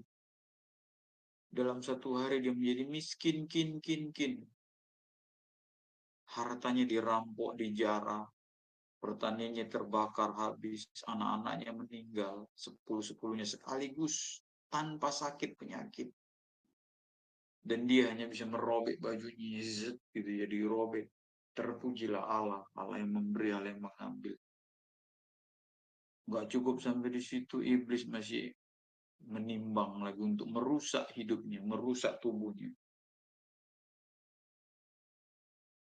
Dalam satu hari dia menjadi miskin, hartanya dirampok, dijarah, pertaniannya terbakar habis, anak-anaknya meninggal, 10-10-nya sekaligus, tanpa sakit penyakit. Dan dia hanya bisa merobek bajunya, gitu ya, dirobek. Terpujilah Allah, Allah yang memberi, Allah yang mengambil. Nggak cukup sampai di situ, iblis masih menimbang lagi untuk merusak hidupnya, merusak tubuhnya.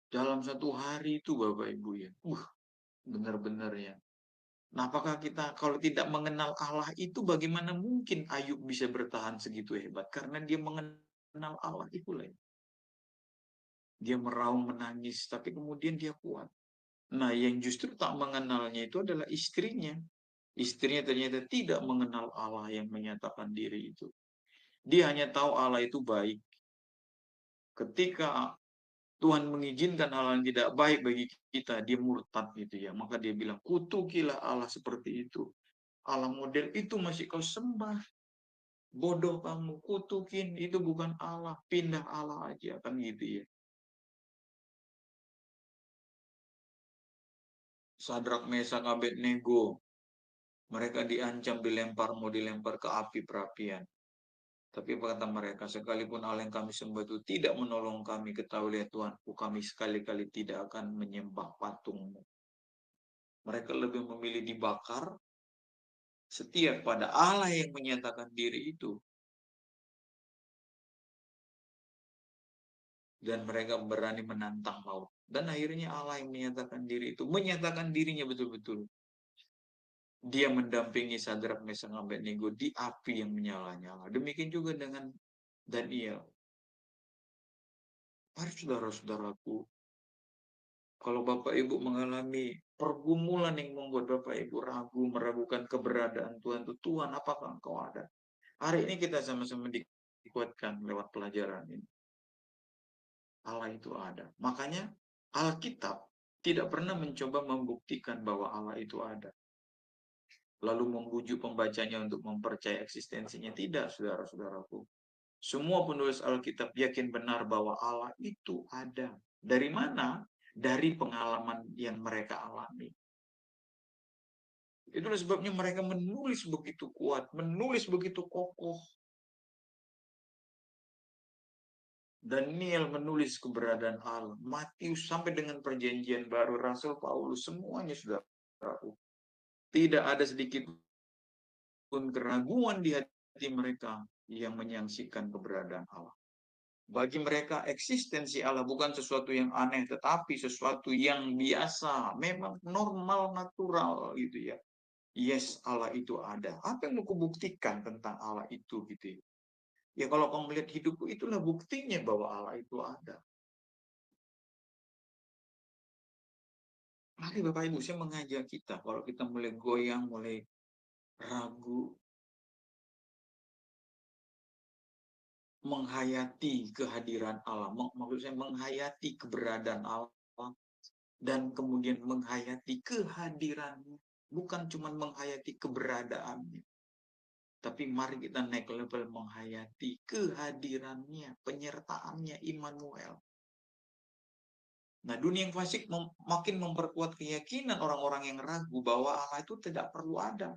Dalam satu hari itu Bapak Ibu ya, benar-benar ya. Nah, apakah kita kalau tidak mengenal Allah itu bagaimana mungkin Ayub bisa bertahan segitu hebat? Karena dia mengenal Allah itulah. Dia meraung menangis, tapi kemudian dia kuat. Nah, yang justru tak mengenalnya itu adalah istrinya. Istrinya ternyata tidak mengenal Allah yang menyatakan diri itu. Dia hanya tahu Allah itu baik. Ketika Tuhan mengizinkan Allah yang tidak baik bagi kita, dia murtad gitu ya. Maka dia bilang, kutukilah Allah seperti itu. Allah model itu masih kau sembah. Bodoh kamu, kutukin, itu bukan Allah. Pindah Allah aja, kan gitu ya. Sadrak, Mesak, Abednego, mereka diancam mau dilempar ke api perapian. Tapi kata mereka, sekalipun Allah yang kami sembah itu tidak menolong kami, ketahuilah Tuhanku, kami sekali-kali tidak akan menyembah patungmu. Mereka lebih memilih dibakar setia pada Allah yang menyatakan diri itu. Dan mereka berani menantang maut. Dan akhirnya Allah yang menyatakan diri itu, menyatakan dirinya betul-betul. Dia mendampingi Sadrak, Mesak, Abednego di api yang menyala-nyala. Demikian juga dengan Daniel. Mari saudara-saudaraku, kalau Bapak Ibu mengalami pergumulan yang membuat Bapak Ibu ragu, meragukan keberadaan Tuhan itu, Tuhan apakah Engkau ada? Hari ini kita sama-sama dikuatkan lewat pelajaran ini. Allah itu ada. Makanya Alkitab tidak pernah mencoba membuktikan bahwa Allah itu ada. Lalu membujuk pembacanya untuk mempercayai eksistensinya. Tidak, saudara-saudaraku. Semua penulis Alkitab yakin benar bahwa Allah itu ada. Dari mana? Dari pengalaman yang mereka alami. Itulah sebabnya mereka menulis begitu kuat, menulis begitu kokoh. Daniel menulis keberadaan Allah. Matius sampai dengan perjanjian baru, Rasul Paulus, semuanya sudah tahu. Tidak ada sedikit pun keraguan di hati mereka yang menyaksikan keberadaan Allah. Bagi mereka eksistensi Allah bukan sesuatu yang aneh, tetapi sesuatu yang biasa, memang normal, natural gitu ya. Yes, Allah itu ada. Apa yang mau kubuktikan tentang Allah itu gitu ya? Ya kalau kamu melihat hidupku, itulah buktinya bahwa Allah itu ada. Mari Bapak Ibu, saya mengajak kita, kalau kita mulai goyang, mulai ragu, menghayati kehadiran Allah, maksud saya menghayati keberadaan Allah, dan kemudian menghayati kehadirannya. bukan cuma menghayati keberadaannya, tapi mari kita naik level menghayati kehadirannya, penyertaannya, Immanuel. Nah, dunia yang fasik makin memperkuat keyakinan orang-orang yang ragu bahwa Allah itu tidak perlu ada.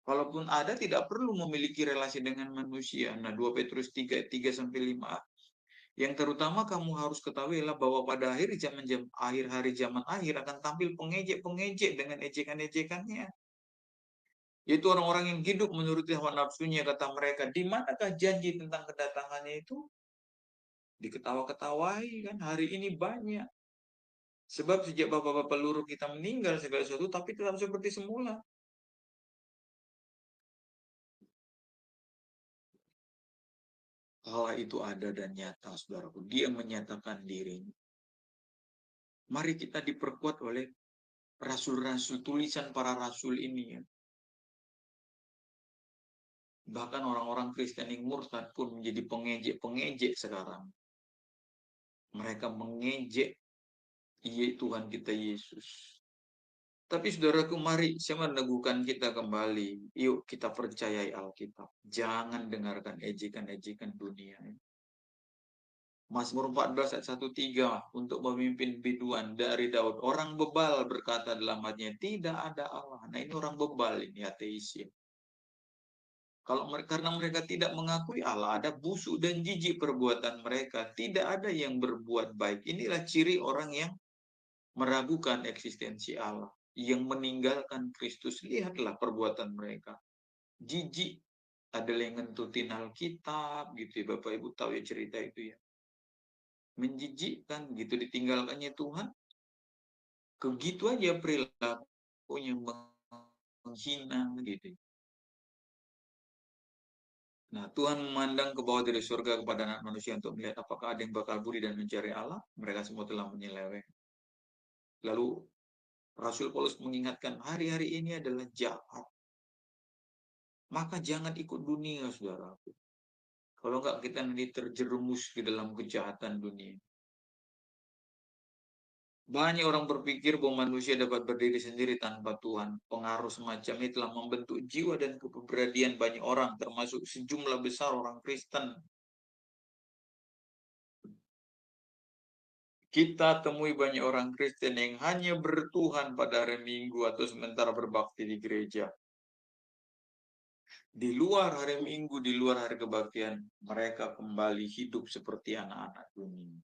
Kalaupun ada, tidak perlu memiliki relasi dengan manusia. Nah, 2 Petrus 3:3-5. Yang terutama kamu harus ketahui adalah bahwa pada akhir hari zaman akhir akan tampil pengejek-pengejek dengan ejekan-ejekannya. Yaitu orang-orang yang hidup menurut hawa nafsunya, kata mereka. Di manakah janji tentang kedatangannya itu? Diketawa-ketawai kan, hari ini banyak. Sebab sejak bapak-bapak luruh kita meninggal segala sesuatu, tapi tetap seperti semula. Allah itu ada dan nyata, saudaraku. Dia menyatakan dirinya. Mari kita diperkuat oleh rasul-rasul, tulisan para rasul ini ya. Bahkan orang-orang Kristen yang murtad pun menjadi pengejek-pengejek sekarang. Mereka mengejek Tuhan kita Yesus. Tapi saudaraku, mari saya meneguhkan kita kembali. Yuk kita percayai Alkitab. Jangan dengarkan ejekan-ejekan dunia. Mazmur 14 ayat 1-3 untuk memimpin biduan dari Daud. Orang bebal berkata dalam hatinya, tidak ada Allah. Nah ini orang bebal, ini ateis ya. Karena mereka tidak mengakui Allah, ada busuk dan jijik perbuatan mereka. Tidak ada yang berbuat baik. Inilah ciri orang yang meragukan eksistensi Allah. Yang meninggalkan Kristus. Lihatlah perbuatan mereka. Jijik. Ada yang ngentutin Alkitab gitu ya. Bapak Ibu tahu ya cerita itu ya. Menjijikkan gitu, ditinggalkannya Tuhan. Begitu aja perilakunya, menghina gitu. Nah, Tuhan memandang ke bawah dari surga kepada anak manusia untuk melihat apakah ada yang bakal budi dan mencari Allah. Mereka semua telah menyeleweng. Lalu Rasul Paulus mengingatkan, hari-hari ini adalah jahat. Maka jangan ikut dunia, saudaraku. Kalau enggak, kita nanti terjerumus ke dalam kejahatan dunia. Banyak orang berpikir bahwa manusia dapat berdiri sendiri tanpa Tuhan. Pengaruh semacam ini telah membentuk jiwa dan kepribadian banyak orang, termasuk sejumlah besar orang Kristen. Kita temui banyak orang Kristen yang hanya bertuhan pada hari Minggu atau sementara berbakti di gereja. Di luar hari Minggu, di luar hari kebaktian, mereka kembali hidup seperti anak-anak dunia.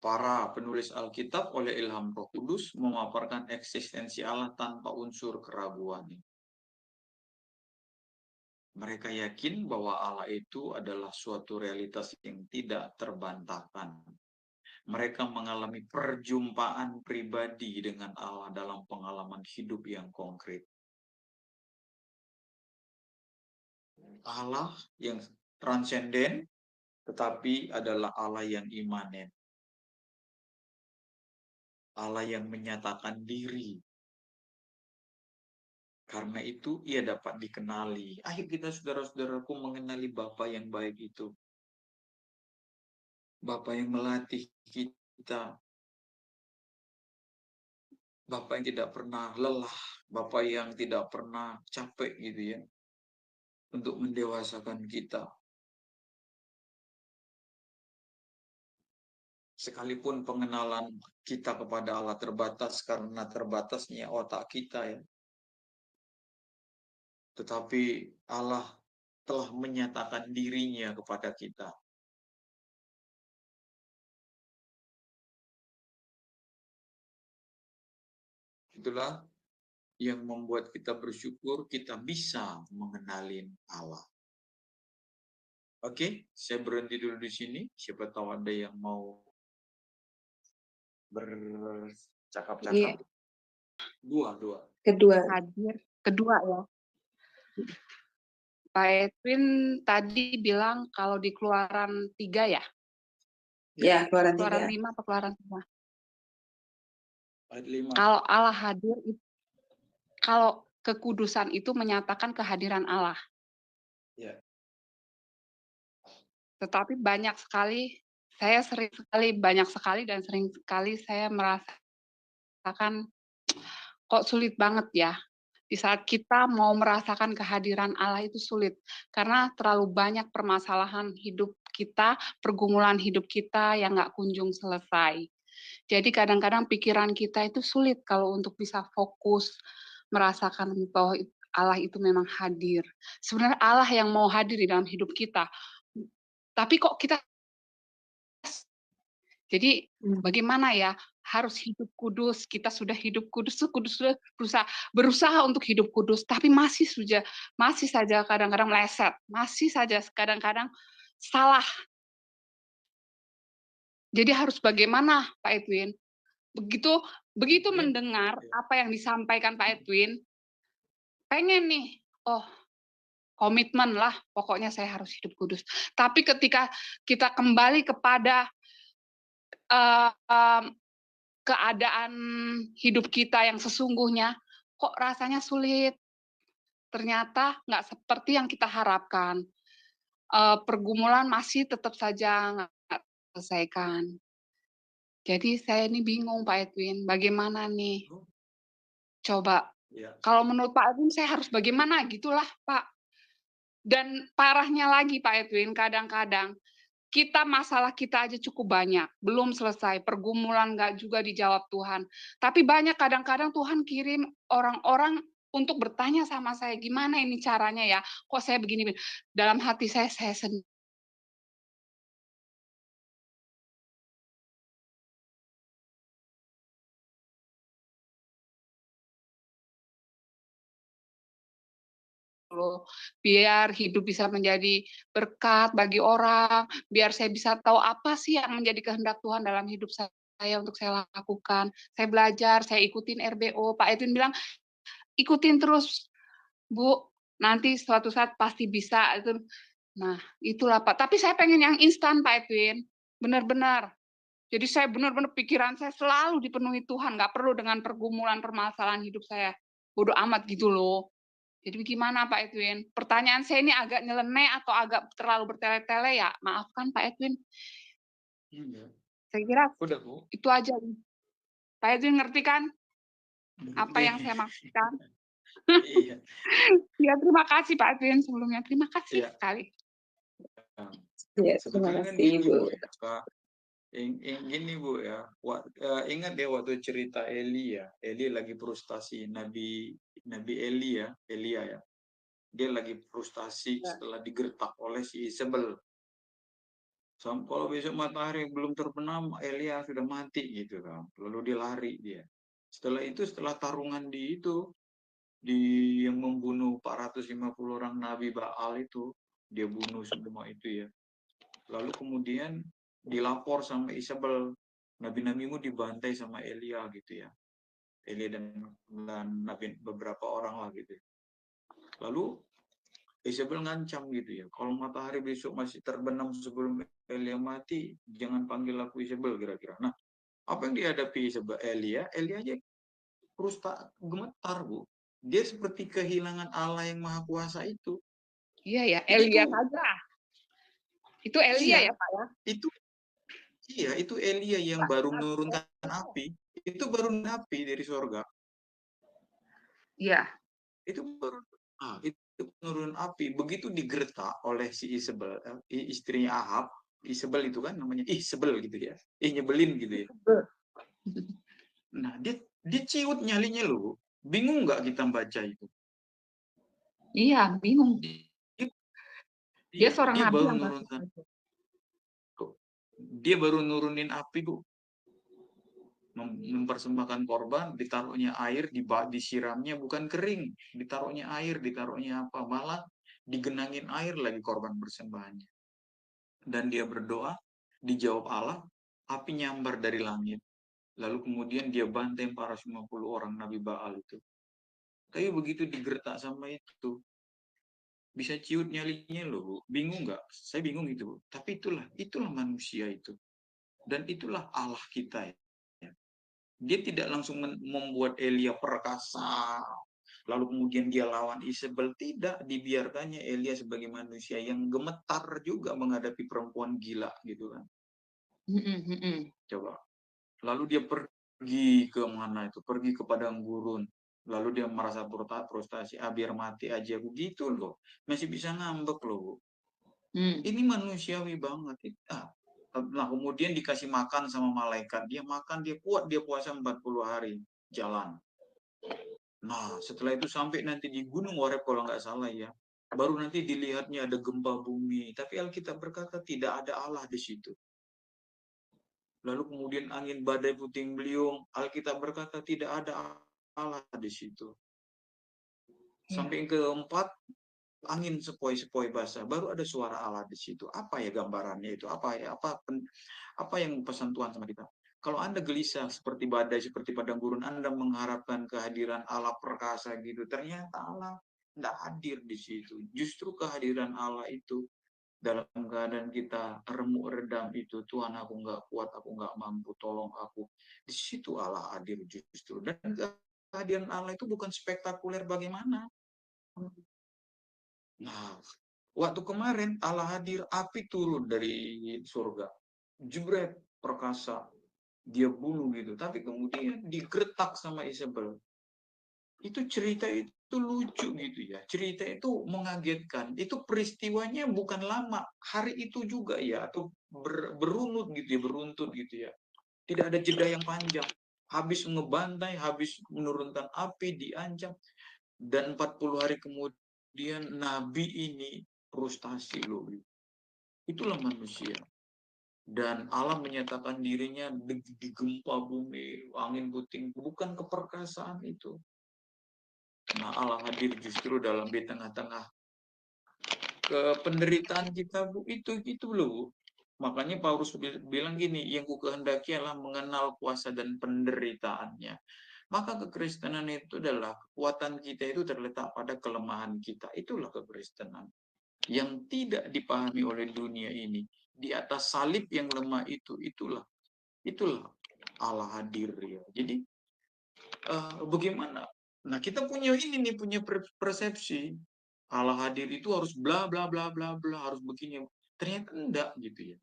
Para penulis Alkitab oleh ilham Roh Kudus memaparkan eksistensi Allah tanpa unsur keraguan. Mereka yakin bahwa Allah itu adalah suatu realitas yang tidak terbantahkan. Mereka mengalami perjumpaan pribadi dengan Allah dalam pengalaman hidup yang konkret. Allah yang transenden, tetapi adalah Allah yang imanen. Allah yang menyatakan diri. Karena itu ia dapat dikenali. Ayo kita saudara-saudaraku mengenali Bapa yang baik itu. Bapa yang melatih kita. Bapa yang tidak pernah lelah. Bapa yang tidak pernah capek gitu ya. Untuk mendewasakan kita. Sekalipun pengenalan kita kepada Allah terbatas karena terbatasnya otak kita ya. Tetapi Allah telah menyatakan dirinya kepada kita. Itulah yang membuat kita bersyukur kita bisa mengenalin Allah. Oke, saya berhenti dulu di sini. Siapa tahu ada yang mau bercakap-cakap. Iya. Dua. Kedua ya. Pak Edwin tadi bilang kalau di Keluaran 3 ya? Ya, Keluaran 5 3. atau Keluaran 5? Ayat 5. Kalau Allah hadir, kalau kekudusan itu menyatakan kehadiran Allah. Ya. Tetapi banyak sekali saya sering sekali, banyak sekali dan sering sekali saya merasakan kok sulit banget ya. Di saat kita mau merasakan kehadiran Allah itu sulit. Karena terlalu banyak permasalahan hidup kita, pergumulan hidup kita yang nggak kunjung selesai. Jadi kadang-kadang pikiran kita itu sulit kalau untuk bisa fokus, merasakan bahwa Allah itu memang hadir. Sebenarnya Allah yang mau hadir di dalam hidup kita. Tapi kok kita jadi bagaimana ya, harus hidup kudus, kita sudah hidup kudus, kudus sudah berusaha untuk hidup kudus, tapi masih saja kadang-kadang meleset, masih saja kadang-kadang salah. Jadi harus bagaimana, Pak Edwin? Begitu mendengar apa yang disampaikan Pak Edwin, pengen nih, oh komitmen lah, pokoknya saya harus hidup kudus. Tapi ketika kita kembali kepada keadaan hidup kita yang sesungguhnya, kok rasanya sulit. Ternyata nggak seperti yang kita harapkan. Pergumulan masih tetap saja nggak selesaikan. Jadi saya ini bingung Pak Edwin, bagaimana nih? Coba, kalau menurut Pak Edwin saya harus bagaimana? Gitulah Pak. Dan parahnya lagi Pak Edwin, kadang-kadang masalah kita aja cukup banyak, belum selesai, pergumulan nggak juga dijawab Tuhan. Tapi banyak kadang-kadang Tuhan kirim orang-orang untuk bertanya sama saya, gimana ini caranya ya, kok saya begini. Dalam hati saya sendiri. Biar hidup bisa menjadi berkat bagi orang, biar saya bisa tahu apa sih yang menjadi kehendak Tuhan dalam hidup saya untuk saya lakukan. Saya belajar, saya ikutin RBO. Pak Edwin bilang, ikutin terus, Bu. Nanti suatu saat pasti bisa. Nah, itulah Pak. Tapi saya pengen yang instan, Pak Edwin. Benar-benar. Jadi saya benar-benar pikiran saya selalu dipenuhi Tuhan. Nggak perlu dengan pergumulan permasalahan hidup saya. Bodoh amat gitu loh. Jadi gimana Pak Edwin? Pertanyaan saya ini agak nyeleneh atau agak terlalu bertele-tele ya? Maafkan Pak Edwin. Saya kira itu aja. Pak Edwin ngerti kan? Apa yang saya maksudkan? Ya, terima kasih Pak Edwin sebelumnya. Terima kasih sekali. Ya, terima kasih Ibu. Gini Bu ya, ingat ya waktu cerita Eli ya, Eli lagi frustasi, Nabi Eli ya, Elia ya, dia lagi frustasi setelah digertak oleh si Isabel. Kalau besok matahari belum terbenam, Elia sudah mati gitu kan, lalu dia lari dia. Setelah tarungan di yang membunuh 450 orang Nabi Baal itu, dia bunuh semua itu ya. Lalu kemudian dilapor sama Isabel, nabi-nabimu dibantai sama Elia gitu ya. Elia dan nabi beberapa orang lah gitu. Lalu Isabel ngancam gitu ya, kalau matahari besok masih terbenam sebelum Elia mati, jangan panggil aku Isabel kira-kira. Nah, apa yang dihadapi Isabel Elia aja gemetar Bu. Dia seperti kehilangan Allah yang Maha Kuasa itu. Iya ya, Elia saja. Itu Elia ya Pak ya? Itu Elia yang baru menurunkan api. Itu baru api dari surga. Iya. Itu menurun api. Begitu digertak oleh si Isabel, istrinya Ahab. Isabel itu kan namanya Isabel gitu ya. Nyebelin gitu ya. Nah, dia ciut nyalinya loh. Bingung nggak kita baca itu? Iya, bingung. Dia seorang nabi yang dia baru nurunin api Bu, mempersembahkan korban, ditaruhnya air, disiramnya bukan kering, ditaruhnya air, ditaruhnya apa, malah digenangin air lagi korban persembahannya. Dan dia berdoa, dijawab Allah, api nyambar dari langit, lalu kemudian dia bantai 450 orang Nabi Baal itu. Tapi begitu digertak sama itu, bisa ciut nyalinya loh Bu. Bingung nggak? Saya bingung itu Bu. Tapi itulah manusia itu. Dan itulah Allah kita ya. Dia tidak langsung membuat Elia perkasa, lalu kemudian dia lawan Isabel. Tidak, dibiarkannya Elia sebagai manusia yang gemetar juga menghadapi perempuan gila gitu kan. Coba. Lalu dia pergi ke mana itu? Pergi ke padang gurun. Lalu dia merasa frustasi, biar mati aja begitu loh. Masih bisa ngambek loh, Bu. Ini manusiawi banget. Nah, kemudian dikasih makan sama malaikat. Dia makan, dia kuat, dia puasa 40 hari jalan. Nah, setelah itu sampai nanti di Gunung Horeb kalau nggak salah ya. Baru nanti dilihatnya ada gempa bumi. Tapi Alkitab berkata tidak ada Allah di situ. Lalu kemudian angin badai puting beliung. Alkitab berkata tidak ada Allah di situ. Sampai yang keempat, angin sepoi-sepoi basah. Baru ada suara Allah di situ. Apa ya gambarannya itu? Apa yang pesan Tuhan sama kita? Kalau Anda gelisah seperti badai, seperti padang gurun, Anda mengharapkan kehadiran Allah perkasa gitu. Ternyata Allah tidak hadir di situ. Justru kehadiran Allah itu dalam keadaan kita remuk redam itu, Tuhan aku nggak kuat, aku nggak mampu, tolong aku. Di situ Allah hadir justru. Dan kehadiran Allah itu bukan spektakuler bagaimana. Nah, waktu kemarin Allah hadir, api turun dari surga. Jebret, perkasa. Dia bunuh gitu. Tapi kemudian digertak sama Isabel. Itu cerita itu lucu gitu ya. Cerita itu mengagetkan. Itu peristiwanya bukan lama. Hari itu juga ya. Atau berunut gitu ya. Beruntut gitu ya. Tidak ada jeda yang panjang. Habis ngebantai, habis menurunkan api, diancam. Dan 40 hari kemudian Nabi ini frustasi loh. Itulah manusia. Dan Allah menyatakan dirinya di gempa bumi, angin puting, bukan keperkasaan itu. Nah, Allah hadir justru di tengah-tengah penderitaan kita, Bu. Itu loh, Bu. Makanya Paulus bilang gini, yang ku kehendaki adalah mengenal kuasa dan penderitaannya. Maka kekristenan itu adalah kekuatan kita itu terletak pada kelemahan kita. Itulah kekristenan yang tidak dipahami oleh dunia ini. Di atas salib yang lemah itulah Allah hadir ya. Jadi bagaimana? Nah, kita punya persepsi Allah hadir itu harus bla bla bla bla bla, harus begini. Ternyata enggak gitu ya.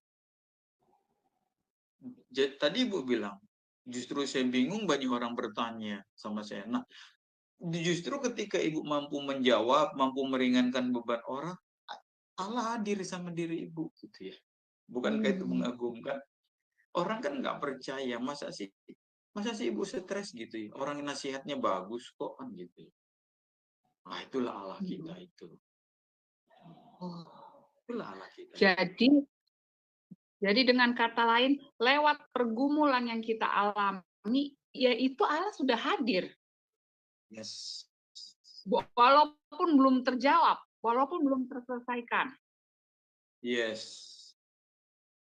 Jadi, tadi Ibu bilang, justru saya bingung banyak orang bertanya sama saya. Nah, justru ketika Ibu mampu menjawab, mampu meringankan beban orang, Allah hadir sama diri Ibu gitu ya. Bukankah itu mengagumkan? Orang kan nggak percaya, masa sih Ibu stres gitu ya? Orang yang nasihatnya bagus kok kan gitu ya. Nah, itulah Allah kita itu. Itulah Allah kita. Jadi dengan kata lain, lewat pergumulan yang kita alami, yaitu Allah sudah hadir. Yes. Walaupun belum terjawab, walaupun belum terselesaikan. Yes.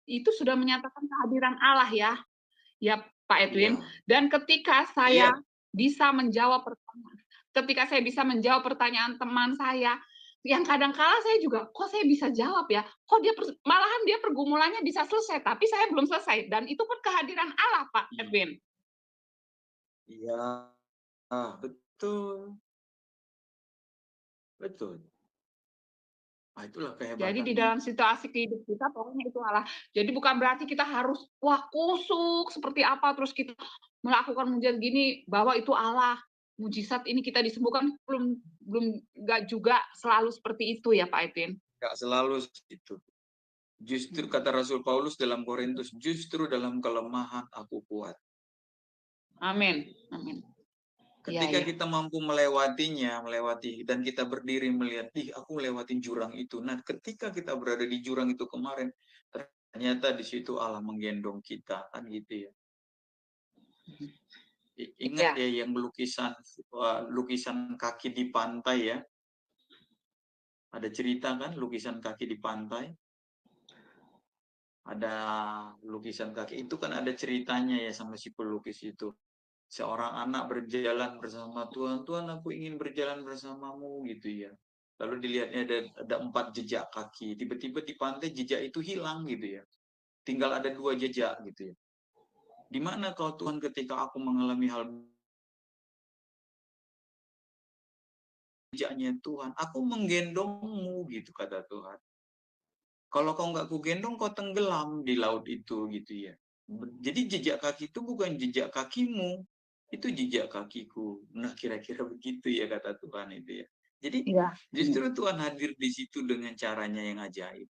Itu sudah menyatakan kehadiran Allah ya Pak Edwin. Ya. Dan ketika saya bisa menjawab pertanyaan teman saya, yang kadang-kala saya juga, kok saya bisa jawab ya? Kok malahan dia pergumulannya bisa selesai, tapi saya belum selesai. Dan itu pun kehadiran Allah, Pak Edwin. Iya, betul. Betul. Nah, itulah kehebatan. Jadi di dalam situasi kehidupan kita, pokoknya itu Allah. Jadi bukan berarti kita harus, kusuk seperti apa, terus kita melakukan mujizat gini, bahwa itu Allah. Mujizat ini kita disembuhkan, nggak juga selalu seperti itu ya Pak Edwin. Nggak selalu itu. Justru kata Rasul Paulus dalam Korintus, justru dalam kelemahan aku kuat. Amin. Ketika kita mampu melewati dan kita berdiri melihat, aku melewatin jurang itu. Nah, ketika kita berada di jurang itu kemarin, ternyata di situ Allah menggendong kita, kan gitu ya. Ingat ya yang lukisan kaki di pantai ya. Ada cerita kan lukisan kaki di pantai. Ada lukisan kaki itu kan ada ceritanya ya sama si pelukis itu. Seorang anak berjalan bersama Tuhan, Tuhan aku ingin berjalan bersamamu gitu ya. Lalu dilihatnya ada 4 jejak kaki. Tiba-tiba di pantai jejak itu hilang gitu ya. Tinggal ada 2 jejak gitu ya. Di mana kau Tuhan ketika aku mengalami hal jejaknya Tuhan, aku menggendongmu gitu kata Tuhan. Kalau kau nggak kugendong, kau tenggelam di laut itu, gitu ya. Jadi jejak kaki itu bukan jejak kakimu, itu jejak kakiku. Nah, kira-kira begitu ya kata Tuhan itu ya. Jadi Ya. justru Tuhan hadir di situ dengan caranya yang ajaib.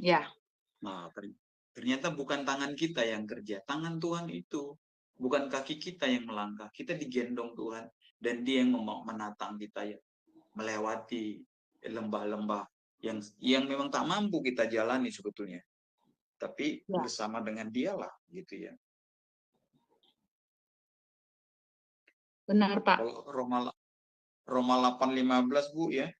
Ya. Nah, ternyata bukan tangan kita yang kerja, tangan Tuhan itu. Bukan kaki kita yang melangkah, kita digendong Tuhan. Dan dia yang menatang kita ya, melewati lembah-lembah yang memang tak mampu kita jalani sebetulnya. Tapi Ya. bersama dengan dialah gitu ya. Benar, Pak. Kalau Roma 8:15 Bu ya.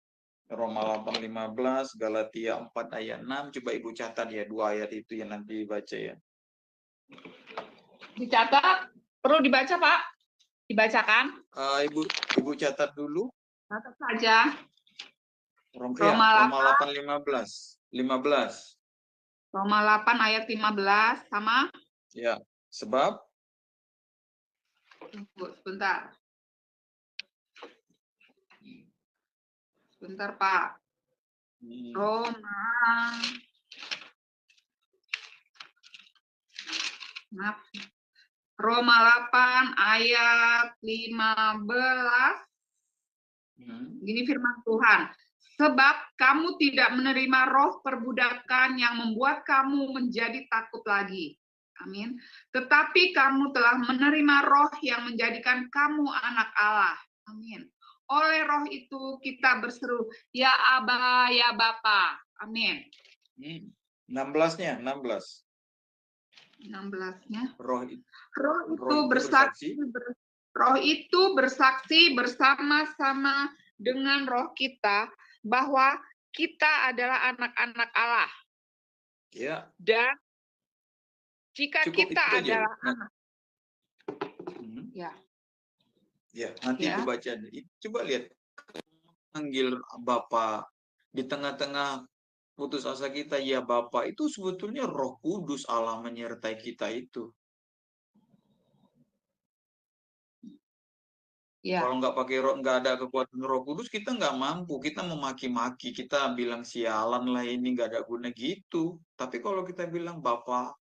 Roma 8:15, Galatia 4 ayat 6, coba Ibu catat ya, 2 ayat itu yang nanti dibaca ya. Dicatat, perlu dibaca, Pak? Dibacakan? Ibu catat dulu. Catat saja. Roma 8:15. 15. Roma 8 ayat 15 sama? Ya, sebab Tunggu sebentar. Sebentar, Pak. Roma. Maaf. Roma 8 ayat 15. Gini firman Tuhan. Sebab kamu tidak menerima roh perbudakan yang membuat kamu menjadi takut lagi. Amin. Tetapi kamu telah menerima roh yang menjadikan kamu anak Allah. Amin. Oleh roh itu kita berseru, ya Aba, ya Bapa. Amin. 16-nya, 16. 16-nya. Roh itu bersaksi bersama-sama dengan roh kita bahwa kita adalah anak-anak Allah. Ya. Dan jika cukup kita adalah anak. Ya. Ya, nanti Ya. Ibu baca. Coba lihat. Panggil Bapa di tengah-tengah putus asa kita, ya Bapa, itu sebetulnya Roh Kudus Allah menyertai kita itu. Ya. Kalau nggak pakai roh, nggak ada kekuatan Roh Kudus, kita nggak mampu. Kita memaki-maki, kita bilang sialan lah ini nggak ada guna gitu. Tapi kalau kita bilang Bapa,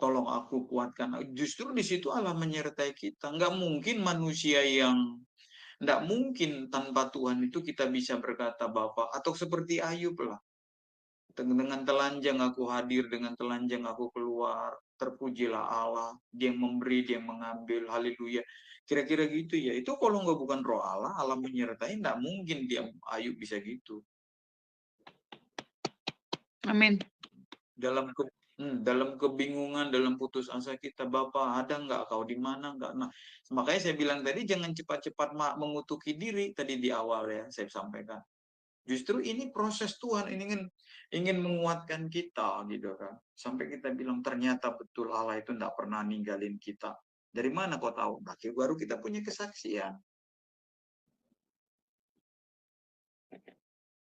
tolong aku kuatkan, justru di situ Allah menyertai kita. Nggak mungkin manusia yang nggak mungkin tanpa Tuhan itu kita bisa berkata Bapa, atau seperti Ayub lah. Dengan telanjang aku hadir, dengan telanjang aku keluar. Terpujilah Allah, dia yang memberi, dia yang mengambil, haleluya. Kira-kira gitu ya. Itu kalau nggak bukan roh Allah, Allah menyertai, nggak mungkin dia Ayub bisa gitu. Amin. Dalam kebingungan, dalam putus asa kita, Bapak, ada nggak kau di mana nggak? Nah, makanya saya bilang tadi jangan cepat-cepat mengutuki diri tadi di awal ya, saya sampaikan. Justru ini proses Tuhan, ingin menguatkan kita gitu kan. Sampai kita bilang ternyata betul Allah itu tidak pernah ninggalin kita. Dari mana kau tahu? Nah, baru kita punya kesaksian.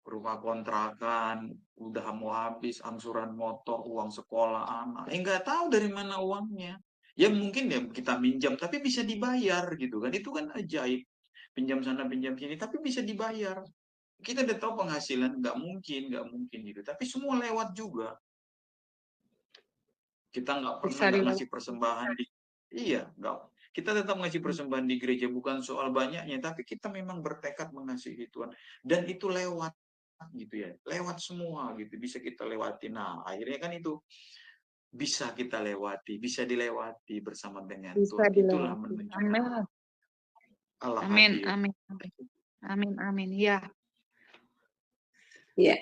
Rumah kontrakan, udah mau habis, angsuran motor, uang sekolah anak. Nggak tahu dari mana uangnya. Ya mungkin ya kita minjam, tapi bisa dibayar gitu kan. Itu kan ajaib. Pinjam sana, pinjam sini, tapi bisa dibayar. Kita udah tahu penghasilan, nggak mungkin gitu. Tapi semua lewat juga. Kita nggak pernah nggak ngasih persembahan di, iya, nggak. Kita tetap ngasih persembahan di gereja, bukan soal banyaknya, tapi kita memang bertekad mengasihi Tuhan. Dan itu lewat gitu ya, lewat semua gitu, bisa kita lewati. Nah, akhirnya kan itu bisa kita lewati, bisa dilewati bersama dengan Tuhan. Itulah menunjukkan Allah hadir. Amin. Ya. Ya,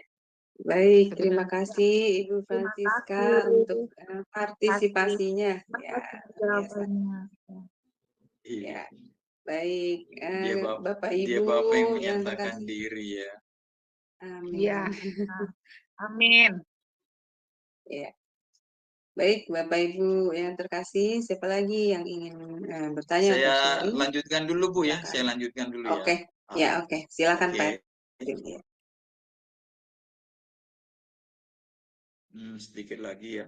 baik. Terima kasih Ibu Francisca untuk partisipasinya. Ya, biasa. Ya, baik. Bapak Ibu dia Bapak yang menyatakan diri ya. Amin. Ya. Amin. Ya. Baik, Bapak Ibu yang terkasih, siapa lagi yang ingin bertanya? Saya lanjutkan dulu Bu ya, saya lanjutkan dulu ya. Oke, ya oke, silakan Pak. Sedikit lagi ya.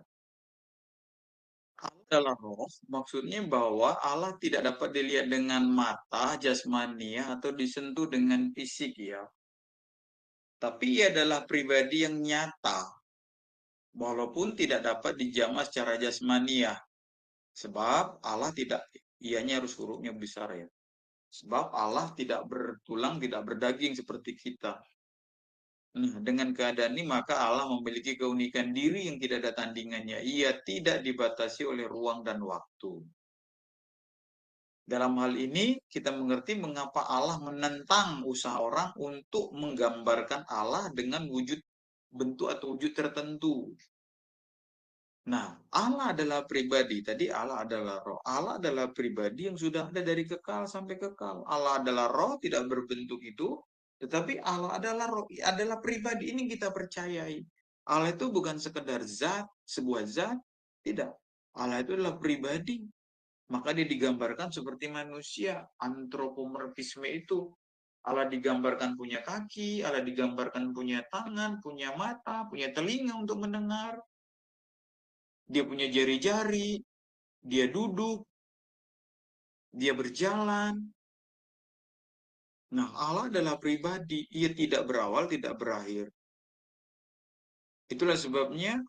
Allah adalah roh, maksudnya bahwa Allah tidak dapat dilihat dengan mata jasmania atau disentuh dengan fisik ya. tapi ia adalah pribadi yang nyata, walaupun tidak dapat dijamah secara jasmaniah. Sebab Allah tidak, ianya harus hurufnya besar ya. Sebab Allah tidak bertulang, tidak berdaging seperti kita. Nah, dengan keadaan ini maka Allah memiliki keunikan diri yang tidak ada tandingannya. Ia tidak dibatasi oleh ruang dan waktu. Dalam hal ini kita mengerti mengapa Allah menentang usaha orang untuk menggambarkan Allah dengan wujud bentuk atau wujud tertentu. Nah, Allah adalah pribadi. Tadi Allah adalah roh. Allah adalah pribadi yang sudah ada dari kekal sampai kekal. Allah adalah roh, tidak berbentuk itu. Tetapi Allah adalah roh, adalah pribadi. Ini kita percayai. Allah itu bukan sekedar zat, sebuah zat. Tidak. Allah itu adalah pribadi. Maka dia digambarkan seperti manusia. Antropomorfisme itu. Allah digambarkan punya kaki, Allah digambarkan punya tangan, punya mata, punya telinga untuk mendengar. Dia punya jari-jari, dia duduk, dia berjalan. Nah, Allah adalah pribadi, ia tidak berawal, tidak berakhir. Itulah sebabnya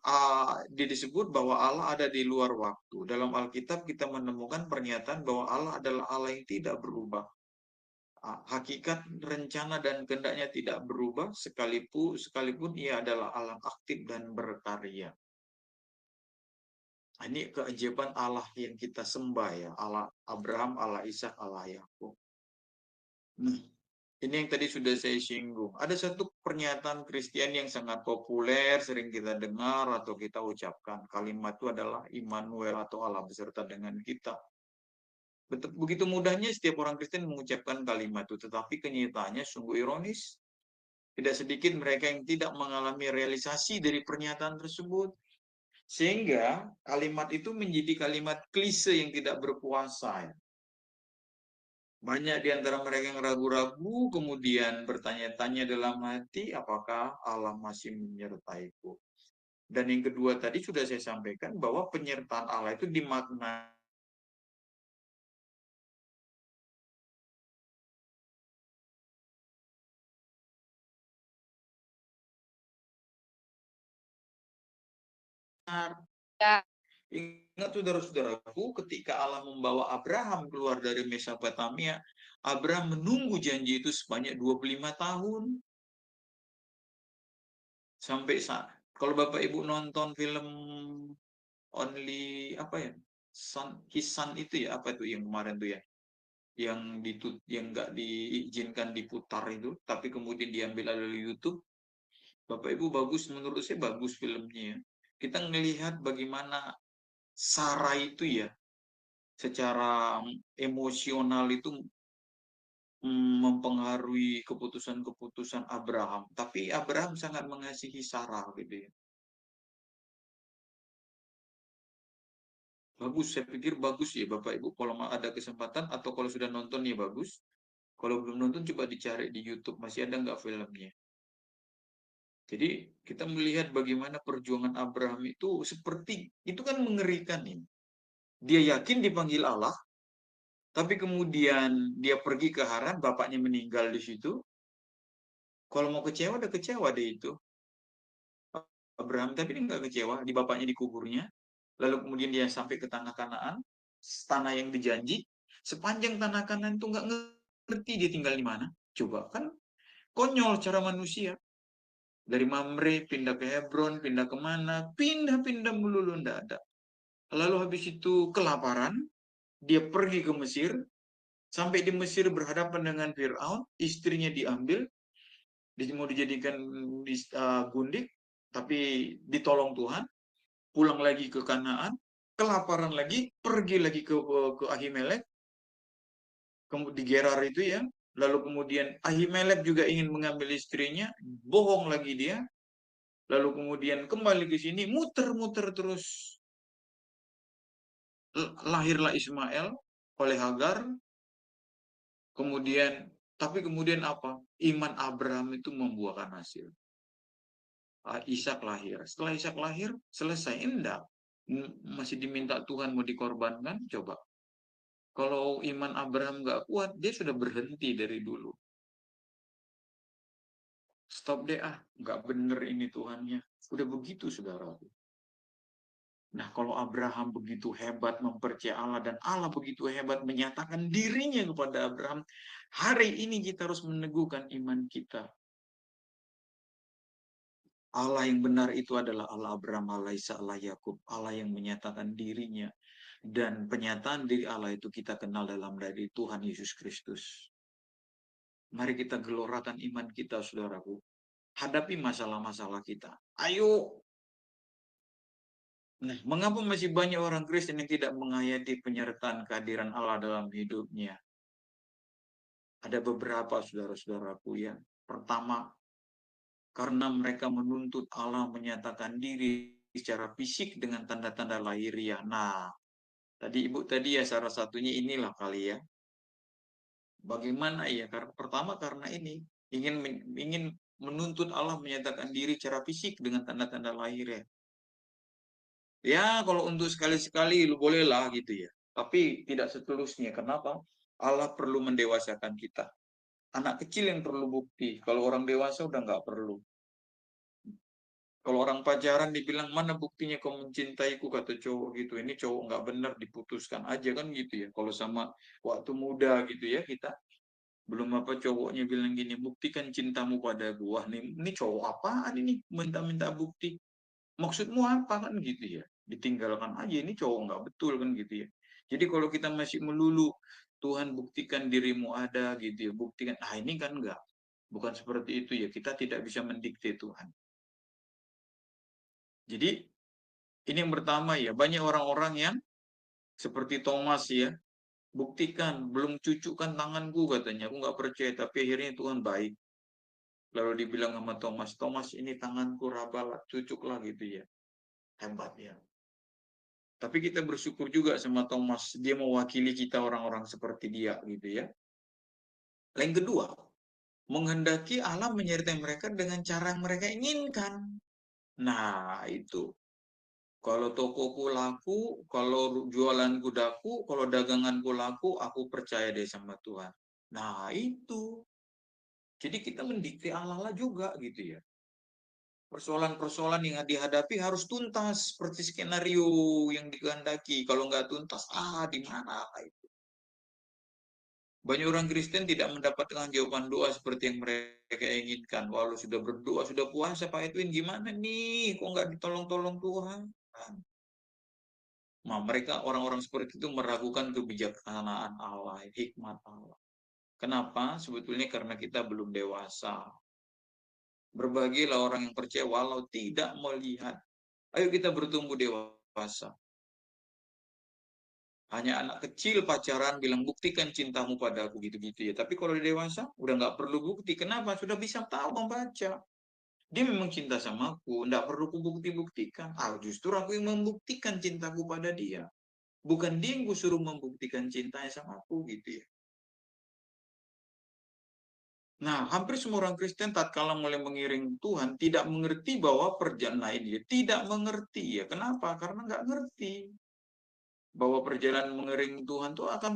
dia disebut bahwa Allah ada di luar waktu. Dalam Alkitab kita menemukan pernyataan bahwa Allah adalah Allah yang tidak berubah. Hakikat, rencana, dan kehendaknya tidak berubah, sekalipun ia adalah alam aktif dan berkarya. Ini keajaiban Allah yang kita sembah ya, Allah Abraham, Allah Ishak, Allah Yakub. Nah, ini yang tadi sudah saya singgung. Ada satu pernyataan Kristen yang sangat populer, sering kita dengar atau kita ucapkan. Kalimat itu adalah Immanuel atau Allah beserta dengan kita. Begitu mudahnya setiap orang Kristen mengucapkan kalimat itu, tetapi kenyataannya sungguh ironis. Tidak sedikit mereka yang tidak mengalami realisasi dari pernyataan tersebut. Sehingga kalimat itu menjadi kalimat klise yang tidak berkuasa. Banyak di antara mereka yang ragu-ragu, kemudian bertanya-tanya dalam hati, apakah Allah masih menyertaiku? Dan yang kedua tadi sudah saya sampaikan bahwa penyertaan Allah itu dimaknai Ya. Ingat saudara-saudaraku, ketika Allah membawa Abraham keluar dari Mesopotamia, Abraham menunggu janji itu sebanyak 25 tahun. Sampai saat, kalau Bapak Ibu nonton film Only, apa ya, His Son itu ya, apa itu yang kemarin tuh ya, yang nggak diizinkan diputar itu, tapi kemudian diambil dari YouTube. Bapak Ibu bagus, menurut saya bagus filmnya. Kita melihat bagaimana Sarah itu ya, secara emosional itu mempengaruhi keputusan-keputusan Abraham. Tapi Abraham sangat mengasihi Sarah gitu ya. Bagus, saya pikir bagus ya Bapak Ibu. Kalau ada kesempatan atau kalau sudah nonton ya bagus. Kalau belum nonton coba dicari di YouTube, masih ada nggak filmnya. Jadi kita melihat bagaimana perjuangan Abraham itu seperti, itu kan mengerikan ini. Dia yakin dipanggil Allah, tapi kemudian dia pergi ke Haran, bapaknya meninggal di situ. Kalau mau kecewa, udah kecewa deh itu. Abraham, tapi dia nggak kecewa, di bapaknya dikuburnya. Lalu kemudian dia sampai ke tanah Kanaan, tanah yang dijanji. Sepanjang tanah Kanaan itu nggak ngerti dia tinggal di mana. Coba, kan konyol cara manusia. Dari Mamre, pindah ke Hebron, pindah kemana, pindah-pindah melulu, nggak ada. Lalu habis itu kelaparan, dia pergi ke Mesir, sampai di Mesir berhadapan dengan Fir'aun, istrinya diambil, mau dijadikan gundik, tapi ditolong Tuhan, pulang lagi ke Kanaan, kelaparan lagi, pergi lagi ke Ahimelek, di Gerar itu ya, lalu kemudian Ahimelek juga ingin mengambil istrinya, bohong lagi dia, lalu kemudian kembali ke sini, muter-muter terus, lahirlah Ismail oleh Hagar, tapi kemudian apa? Iman Abraham itu membuahkan hasil. Ishak lahir. Setelah Ishak lahir, selesai. Enggak. Masih diminta Tuhan mau dikorbankan? Coba. Kalau iman Abraham nggak kuat, dia sudah berhenti dari dulu. Stop deh nggak bener ini Tuhannya. Udah begitu saudara. Nah, kalau Abraham begitu hebat mempercayai Allah dan Allah begitu hebat menyatakan dirinya kepada Abraham, hari ini kita harus meneguhkan iman kita. Allah yang benar itu adalah Allah Abraham, Allah Isa, Allah Yakub, Allah yang menyatakan dirinya. Dan penyataan diri Allah itu kita kenal dalam dari Tuhan Yesus Kristus. Mari kita gelorakan iman kita, saudaraku. Hadapi masalah-masalah kita. Ayo. Nah, mengapa masih banyak orang Kristen yang tidak menghayati penyertaan kehadiran Allah dalam hidupnya? Ada beberapa saudara-saudaraku ya. Pertama, karena mereka menuntut Allah menyatakan diri secara fisik dengan tanda-tanda lahiriah. Nah, tadi Ibu tadi ya salah satunya inilah kali ya. Bagaimana ya? Karena pertama karena ini ingin menuntut Allah menyatakan diri secara fisik dengan tanda-tanda lahiriah. Ya, kalau untuk sekali-sekali lu bolehlah gitu ya. Tapi tidak seterusnya. Kenapa? Allah perlu mendewasakan kita. Anak kecil yang perlu bukti. Kalau orang dewasa udah nggak perlu. Kalau orang pacaran dibilang, mana buktinya kau mencintaiku, kata cowok gitu. Ini cowok nggak benar, diputuskan aja kan gitu ya. Kalau sama waktu muda gitu ya kita. Belum apa cowoknya bilang gini, buktikan cintamu pada gua. Ini cowok apaan ini? Minta-minta bukti. Maksudmu apa kan gitu ya. Ditinggalkan aja, ini cowok nggak betul kan gitu ya. Jadi kalau kita masih melulu, Tuhan buktikan dirimu ada gitu ya. Buktikan, ini kan enggak. Bukan seperti itu ya. Kita tidak bisa mendikte Tuhan. Jadi ini yang pertama ya, banyak orang-orang yang seperti Thomas ya, buktikan, belum cucukkan tanganku katanya, aku nggak percaya, tapi akhirnya Tuhan baik. Lalu dibilang sama Thomas, Thomas ini tanganku rabalah, cucuklah gitu ya, hebat ya. Tapi kita bersyukur juga sama Thomas, dia mewakili kita orang-orang seperti dia gitu ya. Yang kedua, menghendaki Allah menyertai mereka dengan cara yang mereka inginkan. Nah, itu. Kalau tokoku laku, kalau jualanku daku, kalau daganganku laku, aku percaya deh sama Tuhan. Nah, itu. Jadi kita mendikte Allah juga gitu ya. Persoalan-persoalan yang dihadapi harus tuntas seperti skenario yang dikehendaki. Kalau nggak tuntas, di mana itu. Banyak orang Kristen tidak mendapatkan jawaban doa seperti yang mereka inginkan. Walau sudah berdoa, sudah puasa, Pak Edwin, gimana nih? Kok nggak ditolong-tolong Tuhan? Nah, mereka orang-orang seperti itu meragukan kebijaksanaan Allah, hikmat Allah. Kenapa? Sebetulnya karena kita belum dewasa. Berbahagialah orang yang percaya walau tidak melihat. Ayo kita bertumbuh dewasa. Hanya anak kecil pacaran bilang buktikan cintamu padaku gitu-gitu ya. Tapi kalau dewasa udah nggak perlu bukti. Kenapa? Sudah bisa tahu membaca. Dia memang cinta sama aku, nggak perlu kubukti-buktikan. Justru aku yang membuktikan cintaku pada dia. Bukan dia yang gue suruh membuktikan cintanya sama aku gitu ya. Nah, hampir semua orang Kristen tatkala mulai mengiring Tuhan tidak mengerti bahwa perjalanan dia tidak mengerti ya. Kenapa? Karena nggak ngerti bahwa perjalanan mengiring Tuhan itu akan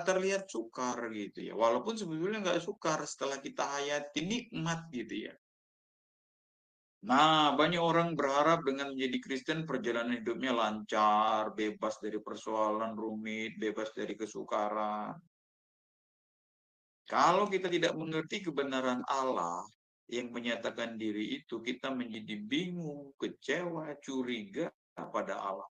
terlihat sukar gitu ya. Walaupun sebetulnya nggak sukar setelah kita hayati nikmat gitu ya. Nah, banyak orang berharap dengan menjadi Kristen perjalanan hidupnya lancar, bebas dari persoalan rumit, bebas dari kesukaran. Kalau kita tidak mengerti kebenaran Allah yang menyatakan diri itu, kita menjadi bingung, kecewa, curiga pada Allah.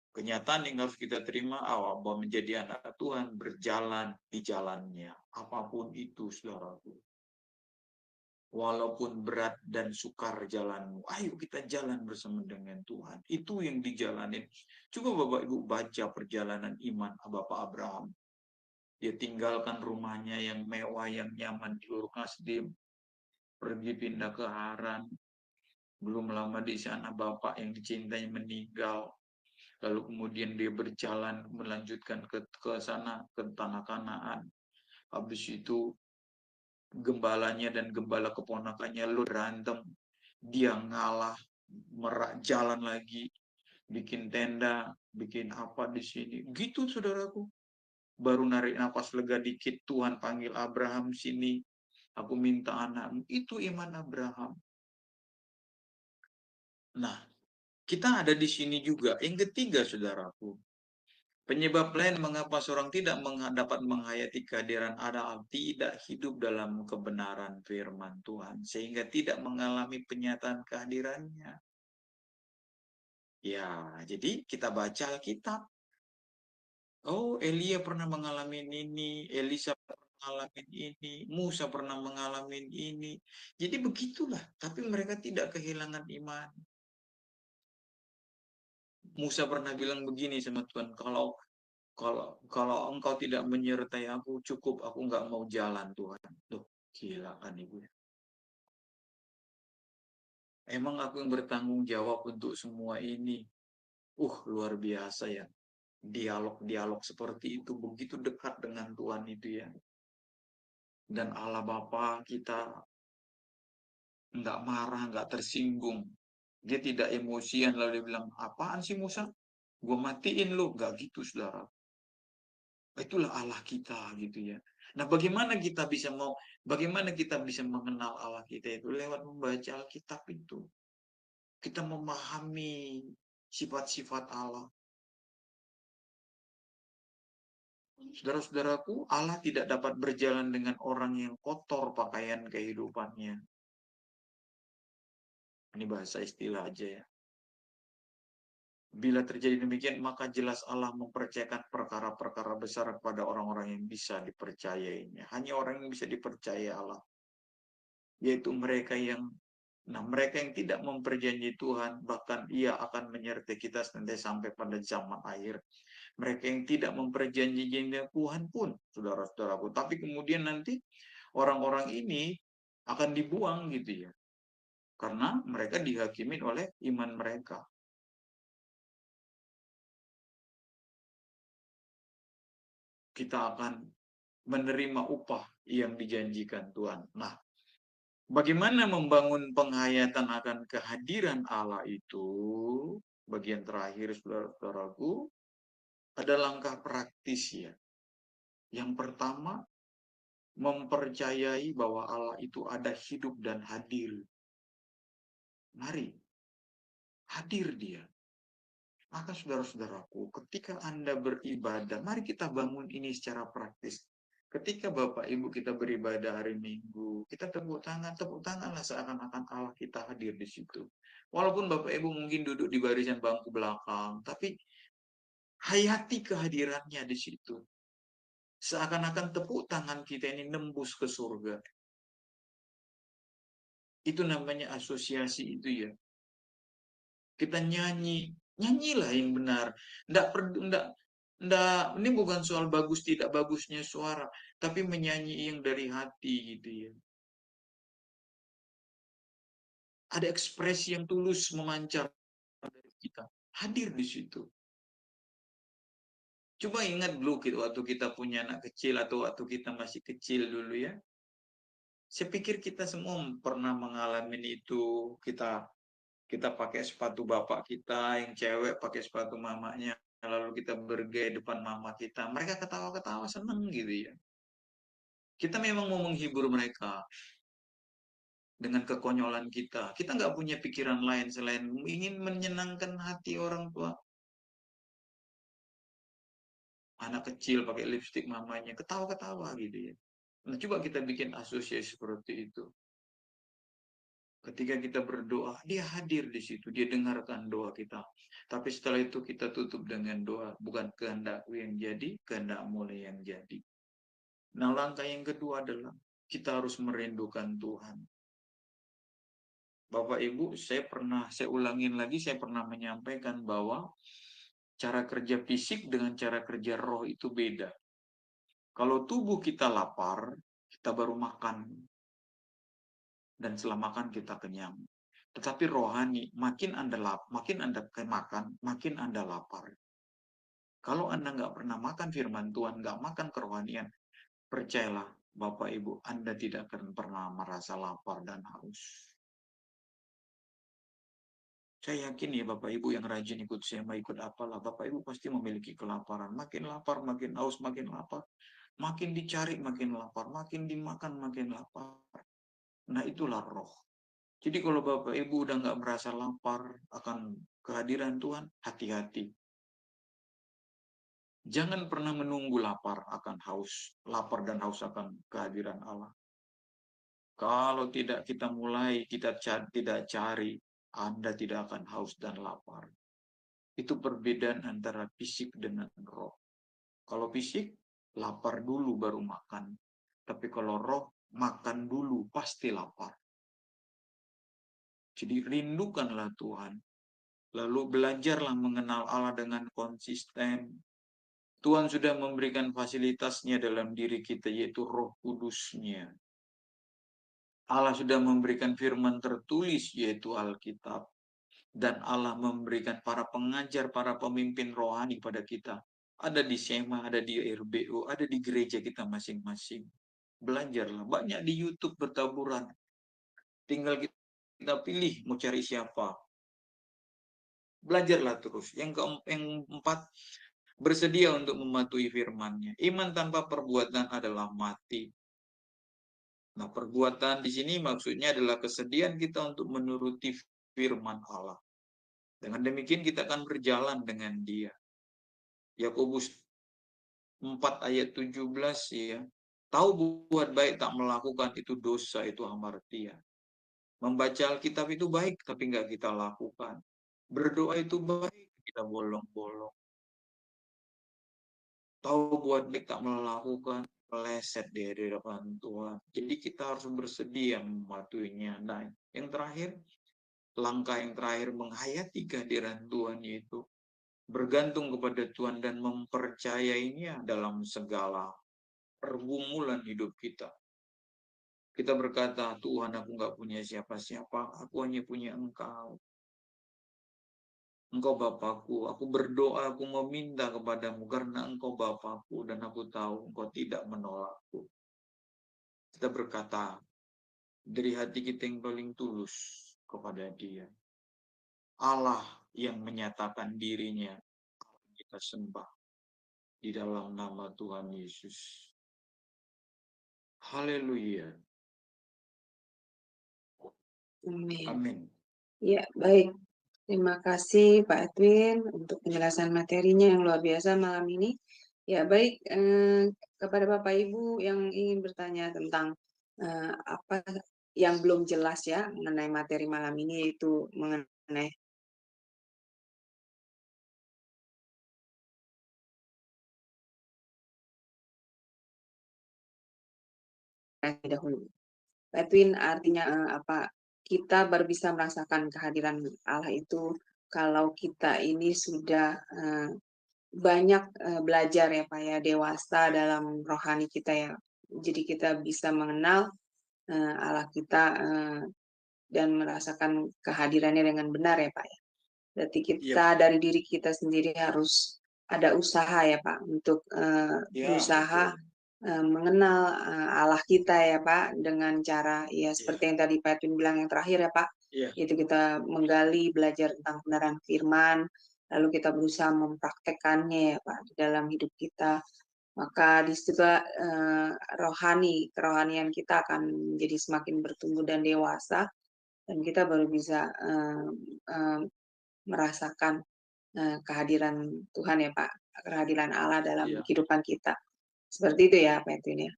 Kenyataan yang harus kita terima bahwa menjadi anak Tuhan berjalan di jalannya. Apapun itu, saudaraku. Walaupun berat dan sukar jalanmu, ayo kita jalan bersama dengan Tuhan. Itu yang dijalanin. Coba Bapak Ibu baca perjalanan iman Bapak Abraham. Dia tinggalkan rumahnya yang mewah, yang nyaman di Ur Kasdim. Pergi pindah ke Haran. Belum lama di sana bapak yang dicintainya meninggal. Lalu kemudian dia berjalan melanjutkan ke sana, ke tanah Kanaan. Habis itu gembalanya dan gembala keponakannya lu berantem. Dia ngalah, merak jalan lagi, bikin tenda, bikin apa di sini. Gitu saudaraku. Baru narik nafas lega dikit, Tuhan panggil Abraham sini. aku minta anakmu. Itu iman Abraham. Nah, kita ada di sini juga. Yang ketiga, saudaraku, penyebab lain mengapa seorang tidak dapat menghayati kehadiran Allah, tidak hidup dalam kebenaran firman Tuhan, sehingga tidak mengalami penyataan kehadirannya. Ya, jadi kita baca Alkitab. Oh, Elia pernah mengalami ini, Elisa pernah mengalami ini, Musa pernah mengalami ini. Jadi begitulah, tapi mereka tidak kehilangan iman. Musa pernah bilang begini sama Tuhan, kalau engkau tidak menyertai aku, cukup aku nggak mau jalan Tuhan. Tuh, gila kan ibu. Emang aku yang bertanggung jawab untuk semua ini. Luar biasa ya. Dialog-dialog seperti itu begitu dekat dengan Tuhan itu ya. Dan Allah Bapa kita nggak marah, nggak tersinggung. Dia tidak emosian lalu dia bilang, apaan sih Musa? Gue matiin lo. Nggak gitu, saudara. Itulah Allah kita gitu ya. Nah, bagaimana kita bisa mengenal Allah kita itu lewat membaca Alkitab itu. Kita memahami sifat-sifat Allah. Saudara-saudaraku, Allah tidak dapat berjalan dengan orang yang kotor pakaian kehidupannya. Ini bahasa istilah aja ya. Bila terjadi demikian, maka jelas Allah mempercayakan perkara-perkara besar kepada orang-orang yang bisa dipercayainya. Hanya orang yang bisa dipercaya Allah. Yaitu mereka yang tidak memperjanji Tuhan, bahkan Ia akan menyertai kita sampai pada zaman akhir. Mereka yang tidak memperjanji Tuhan pun, saudara-saudaraku. Tapi kemudian nanti orang-orang ini akan dibuang gitu ya. Karena mereka dihakimi oleh iman mereka. Kita akan menerima upah yang dijanjikan Tuhan. Nah, bagaimana membangun penghayatan akan kehadiran Allah itu? Bagian terakhir, saudara-saudaraku, ada langkah praktis ya. Yang pertama, mempercayai bahwa Allah itu ada hidup dan hadir. Mari, hadir dia. Maka saudara-saudaraku, ketika Anda beribadah, mari kita bangun ini secara praktis. Ketika Bapak Ibu kita beribadah hari Minggu, kita tepuk tanganlah seakan-akan Allah kita hadir di situ. Walaupun Bapak Ibu mungkin duduk di barisan bangku belakang, tapi hayati kehadirannya di situ. Seakan-akan tepuk tangan kita ini nembus ke surga. Itu namanya asosiasi itu ya. Kita nyanyilah yang benar. Ini bukan soal bagus tidak bagusnya suara, tapi menyanyi yang dari hati gitu ya. Ada ekspresi yang tulus memancar dari kita. Hadir di situ. Coba ingat dulu waktu kita punya anak kecil atau waktu kita masih kecil dulu ya. Saya pikir kita semua pernah mengalami itu. Kita pakai sepatu bapak kita, yang cewek pakai sepatu mamanya, lalu kita bergaya depan mama kita. Mereka ketawa-ketawa seneng gitu ya. Kita memang mau menghibur mereka dengan kekonyolan kita. Kita nggak punya pikiran lain selain ingin menyenangkan hati orang tua. Anak kecil pakai lipstik mamanya, ketawa-ketawa gitu ya. Nah, coba kita bikin asosiasi seperti itu. Ketika kita berdoa, dia hadir di situ, dia dengarkan doa kita. Tapi setelah itu kita tutup dengan doa, bukan kehendakku yang jadi, kehendakmu yang jadi. Nah, langkah yang kedua adalah kita harus merindukan Tuhan. Bapak Ibu, saya ulangin lagi, saya pernah menyampaikan bahwa cara kerja fisik dengan cara kerja roh itu beda. Kalau tubuh kita lapar, kita baru makan. Dan setelah makan kita kenyang. Tetapi rohani, makin Anda makan, makin Anda lapar. Kalau Anda nggak pernah makan firman Tuhan, nggak makan kerohanian, percayalah Bapak Ibu, Anda tidak akan pernah merasa lapar dan haus. Saya yakin ya Bapak Ibu yang rajin ikut saya, ikut apalah, Bapak Ibu pasti memiliki kelaparan. Makin lapar, makin haus, makin lapar. Makin dicari makin lapar, makin dimakan makin lapar. Nah itulah roh. Jadi kalau Bapak Ibu udah nggak merasa lapar akan kehadiran Tuhan, hati-hati. Jangan pernah menunggu lapar akan haus, lapar dan haus akan kehadiran Allah. Kalau tidak kita mulai, kita tidak cari, Anda tidak akan haus dan lapar. Itu perbedaan antara fisik dengan roh. Kalau fisik, lapar dulu baru makan. Tapi kalau roh, makan dulu, pasti lapar. Jadi rindukanlah Tuhan. Lalu belajarlah mengenal Allah dengan konsisten. Tuhan sudah memberikan fasilitasnya dalam diri kita, yaitu Roh Kudus-Nya. Allah sudah memberikan firman tertulis, yaitu Alkitab. Dan Allah memberikan para pengajar, para pemimpin rohani pada kita. Ada di SEMA, ada di RBO, ada di gereja kita masing-masing. Belajarlah, banyak di YouTube bertaburan. Tinggal kita pilih mau cari siapa. Belajarlah terus. Yang keempat, bersedia untuk mematuhi firman-Nya. Iman tanpa perbuatan adalah mati. Nah, perbuatan di sini maksudnya adalah kesediaan kita untuk menuruti firman Allah. Dengan demikian kita akan berjalan dengan Dia. Yakobus 4 ayat 17 ya. Tahu buat baik tak melakukan itu dosa, itu hamartia. Membaca Alkitab itu baik tapi nggak kita lakukan. Berdoa itu baik, kita bolong-bolong. Tahu buat baik tak melakukan, meleset di hadapan Tuhan. Jadi kita harus bersedia mematuhinya. Nah, yang terakhir, langkah yang terakhir menghayati kehadiran Tuhan yaitu bergantung kepada Tuhan dan mempercayainya dalam segala pergumulan hidup kita. Kita berkata, Tuhan aku nggak punya siapa-siapa, aku hanya punya Engkau. Engkau Bapakku, aku berdoa, aku meminta kepadamu karena Engkau Bapakku dan aku tahu Engkau tidak menolakku. Kita berkata dari hati kita yang paling tulus kepada Dia. Allah yang menyatakan dirinya, kita sembah di dalam nama Tuhan Yesus. Haleluya. Amin. Amin. Ya, baik. Terima kasih Pak Edwin untuk penjelasan materinya yang luar biasa malam ini. Ya, baik, kepada Bapak Ibu yang ingin bertanya tentang apa yang belum jelas ya mengenai materi malam ini, yaitu mengenai dahulu. Pak Edwin, artinya apa? Kita baru bisa merasakan kehadiran Allah itu kalau kita ini sudah banyak belajar ya Pak ya, dewasa dalam rohani kita ya. Jadi kita bisa mengenal Allah kita dan merasakan kehadirannya dengan benar ya Pak ya. Berarti kita dari diri kita sendiri harus ada usaha ya Pak untuk berusaha mengenal Allah kita ya Pak dengan cara ya seperti yang tadi Pak Edwin bilang yang terakhir ya Pak, yaitu kita menggali belajar tentang kebenaran firman, lalu kita berusaha mempraktekannya ya Pak di dalam hidup kita. Maka di situ kerohanian kita akan menjadi semakin bertumbuh dan dewasa, dan kita baru bisa merasakan kehadiran Tuhan ya Pak, kehadiran Allah dalam kehidupan kita. Seperti itu ya Pak Edwin ya.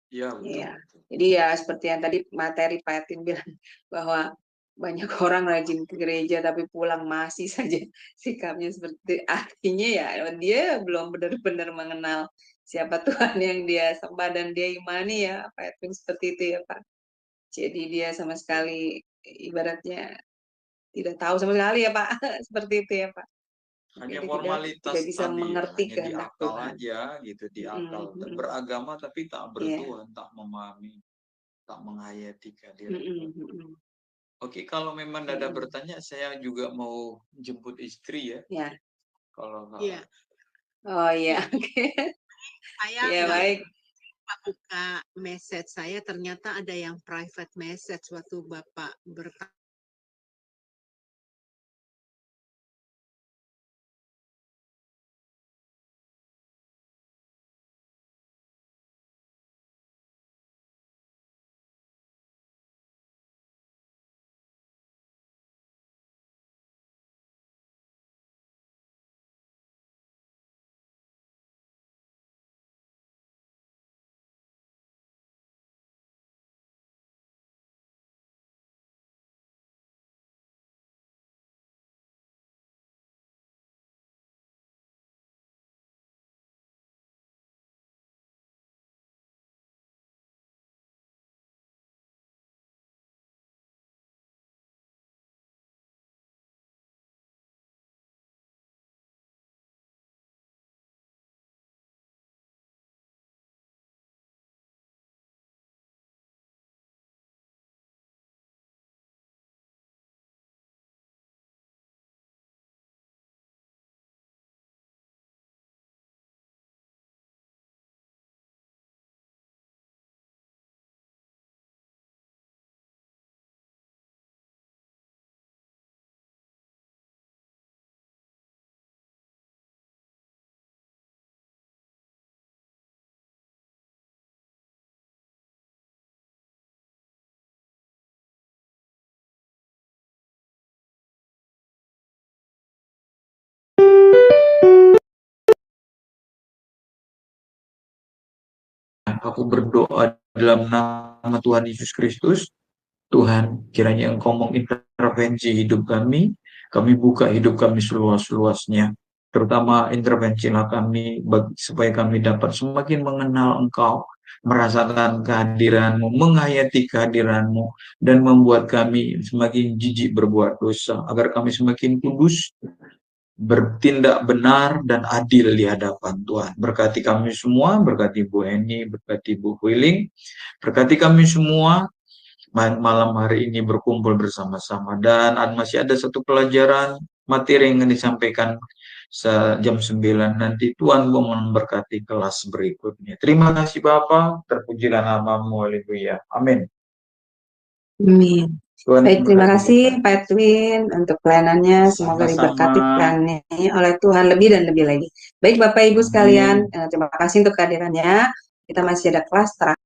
Iya, betul. Iya. Jadi ya seperti yang tadi materi Pak Edwin bilang bahwa banyak orang rajin ke gereja tapi pulang masih saja sikapnya seperti artinya ya dia belum benar-benar mengenal siapa Tuhan yang dia sembah dan dia imani ya Pak Edwin, seperti itu ya Pak. Jadi dia sama sekali ibaratnya tidak tahu sama sekali ya Pak, seperti itu ya Pak. Hanya Jadi formalitas tidak bisa tadi ya, mengerti hanya di kehendak akal Tuhan. aja gitu, di akal. Beragama tapi tak Iya. bertuhan, tak memahami, tak menghayati kehadiran Mm-mm, Tuhan. mm-mm. Oke, kalau memang ada bertanya, saya juga mau jemput istri ya. Ya. Kalau Iya. Oh iya, oke. Saya Ya baik. buka message saya, ternyata ada yang private message waktu Bapak bertanya. Aku berdoa dalam nama Tuhan Yesus Kristus. Tuhan, kiranya Engkau mengintervensi hidup kami buka hidup kami seluas-luasnya. Terutama intervensilah kami supaya kami dapat semakin mengenal Engkau, merasakan kehadiran-Mu, menghayati kehadiran-Mu, dan membuat kami semakin jijik berbuat dosa, agar kami semakin kudus, bertindak benar dan adil di hadapan Tuhan. Berkati kami semua, berkati Bu Eni, berkati Bu Huiling, berkati kami semua malam hari ini berkumpul bersama-sama. Dan masih ada satu pelajaran materi yang disampaikan jam 9 nanti. Tuhan memberkati kelas berikutnya. Terima kasih Bapak, terpujilah nama-Mu, haleluya. Amin. Amin. Baik, terima kasih Pak Edwin untuk pelayanannya. Semoga diberkati pelayanannya oleh Tuhan lebih dan lebih lagi. Baik Bapak Ibu sekalian, terima kasih untuk kehadirannya. Kita masih ada kelas terakhir.